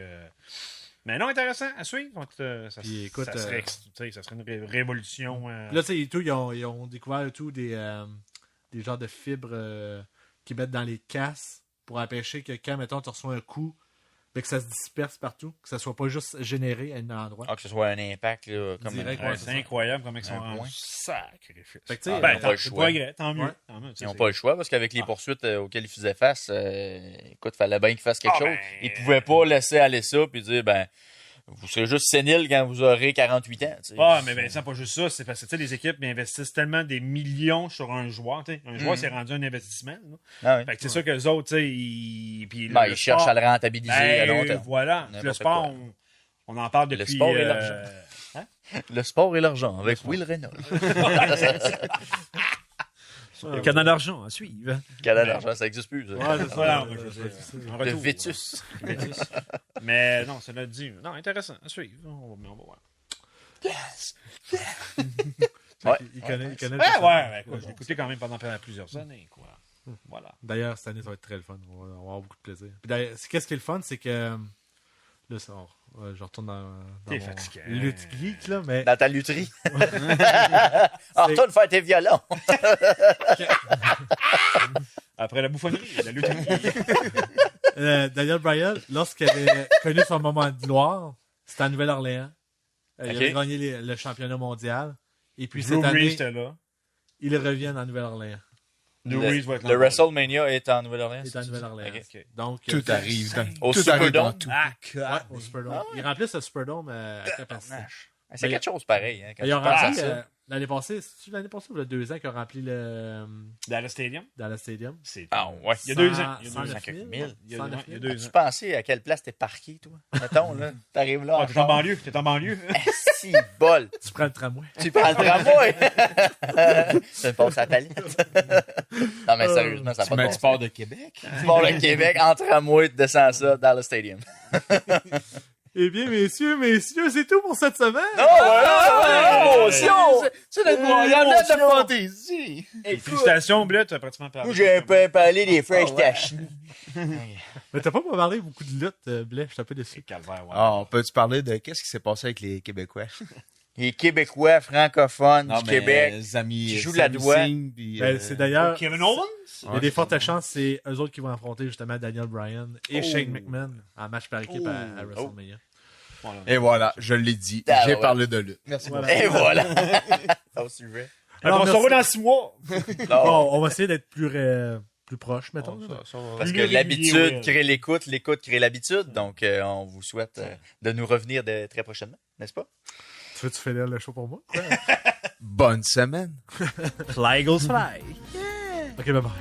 Mais non, intéressant à suivre. Donc, ça, Puis, écoute, ça serait, tu sais, ça serait une révolution. Là, tu sais, et tout, ils ont découvert et tout des genres de fibres qu'ils mettent dans les casses pour empêcher que quand, mettons, tu reçois un coup, ben, que ça se disperse partout, que ça soit pas juste généré à un endroit. Ah, que ce soit un impact, là, comme Direct, Ouais, ouais, c'est c'est ça. incroyable comme ils sont Un rendus point. sacrifice. Fait que, tu sais, Ben, ils ont pas le c'est choix. progrès, tant mieux. Ouais. Tant mieux, tu sais, Ils n'ont c'est- pas le choix parce qu'avec les poursuites auxquelles ils faisaient face, écoute, fallait bien qu'ils fassent quelque Ah, chose. ben, Ils pouvaient pas laisser aller ça puis dire, ben, vous serez juste sénile quand vous aurez 48 ans. Tu sais. Ah, mais Vincent, pas juste ça. C'est parce que tu sais, les équipes ils investissent tellement des millions sur un joueur. Tu sais. Un joueur, c'est rendu un investissement. Là. Ah oui. Fait que c'est sûr que les autres, tu sais, ils. Puis Ben, le ils cherchent sport- à le rentabiliser à long Ben, terme. voilà. N'importe Le sport, quoi. on en parle Le depuis. sport et l'argent. Le sport et l'argent avec Will Reynolds. Canal d'argent à suivre. Canal d'argent, ça n'existe plus. Ça. Ouais, c'est ça. Voilà, Ouais, je c'est sais. ça. Un Le retour. Vétus. Mais non, ça l'a dit. Non, intéressant à suivre. On va voir. Ouais. Il connaît le Ouais, personnage. ouais, écoute, je l'ai écouté quand même pendant plusieurs années, quoi. Voilà. D'ailleurs, cette année, ça va être très le fun. On va avoir beaucoup de plaisir. Puis d'ailleurs, qu'est-ce qui est le fun, c'est que. Là, ça, je retourne dans T'es mon fatigué. lutte geek, là, mais. Dans ta lutherie. Ah, retourne faire tes violons. Après la bouffonnerie, la lutte. Daniel Bryan, lorsqu'il avait connu son moment de gloire, c'était à Nouvelle-Orléans. Il Ok. avait gagné le championnat mondial. Et puis Drew cette Brees année, était là. il revient en Nouvelle-Orléans. Drew Brees va être là. Le WrestleMania est en Nouvelle-Orléans. Il est à Nouvelle-Orléans. Ok. Donc, Tout arrive dans, Au tout arrive dans Superdome? tout. Ah, Ouais, au Superdome. Ils remplissent le Superdome à capacité. C'est quelque chose pareil. Hein, quand Ils ont tu penses à rempli, ça. l'année passée, c'est-tu l'année passée ou il y a 2 ans qu'ils ont rempli le Dallas Stadium. Dallas Stadium? C'est. Ah ouais. Il y a 2 ans. Il y a 2 ans. 109 000. Il y a 109 il y a 000. 2 Tu ans. pensais à quelle place t'es parqué, toi? Mettons, là. T'arrives là. Ah, t'es en banlieue. T'es en banlieue. Si, bol. Tu prends le tramway. Tu prends le tramway. Ça me passe à la palette. Non, mais sérieusement, ça n'a Tu pas de mets bon du sens. sport de Québec. Tu pars le Québec en tramway, tu descends ça dans le stadium. Eh bien, messieurs, c'est tout pour cette semaine. Émotion! C'est notre moyen de fantaisie. Félicitations, Bleu. Tu as pratiquement parlé. Moi, j'ai un peu parlé des Fresh Dash. Mais t'as pas parlé beaucoup de lutte, Blais. Je suis un peu déçu. Calvaire, ouais. Ah, on peut-tu parler de qu'est-ce qui s'est passé avec les Québécois? Les Québécois francophones du Québec. les amis, qui jouent la Sami doigt. Singh, puis, Ben, c'est d'ailleurs, Kevin Owens? il y a des fortes chances, c'est eux autres qui vont affronter justement Daniel Bryan et Shane McMahon en match par équipe à WrestleMania. Voilà. Et voilà, je l'ai dit. Ah, J'ai ouais. parlé de lutte. Merci. Et voilà. Au sujet. Alors, on se merci. revoit dans 6 mois. Bon, on va essayer d'être plus proche, mettons. là. Parce que Plus l'habitude régulier, crée l'écoute crée l'habitude. Donc, on vous souhaite de nous revenir très prochainement, n'est-ce pas? Tu veux-tu finir le show pour moi? Bonne semaine. Fly Eagles Fly. Ok, bye bye.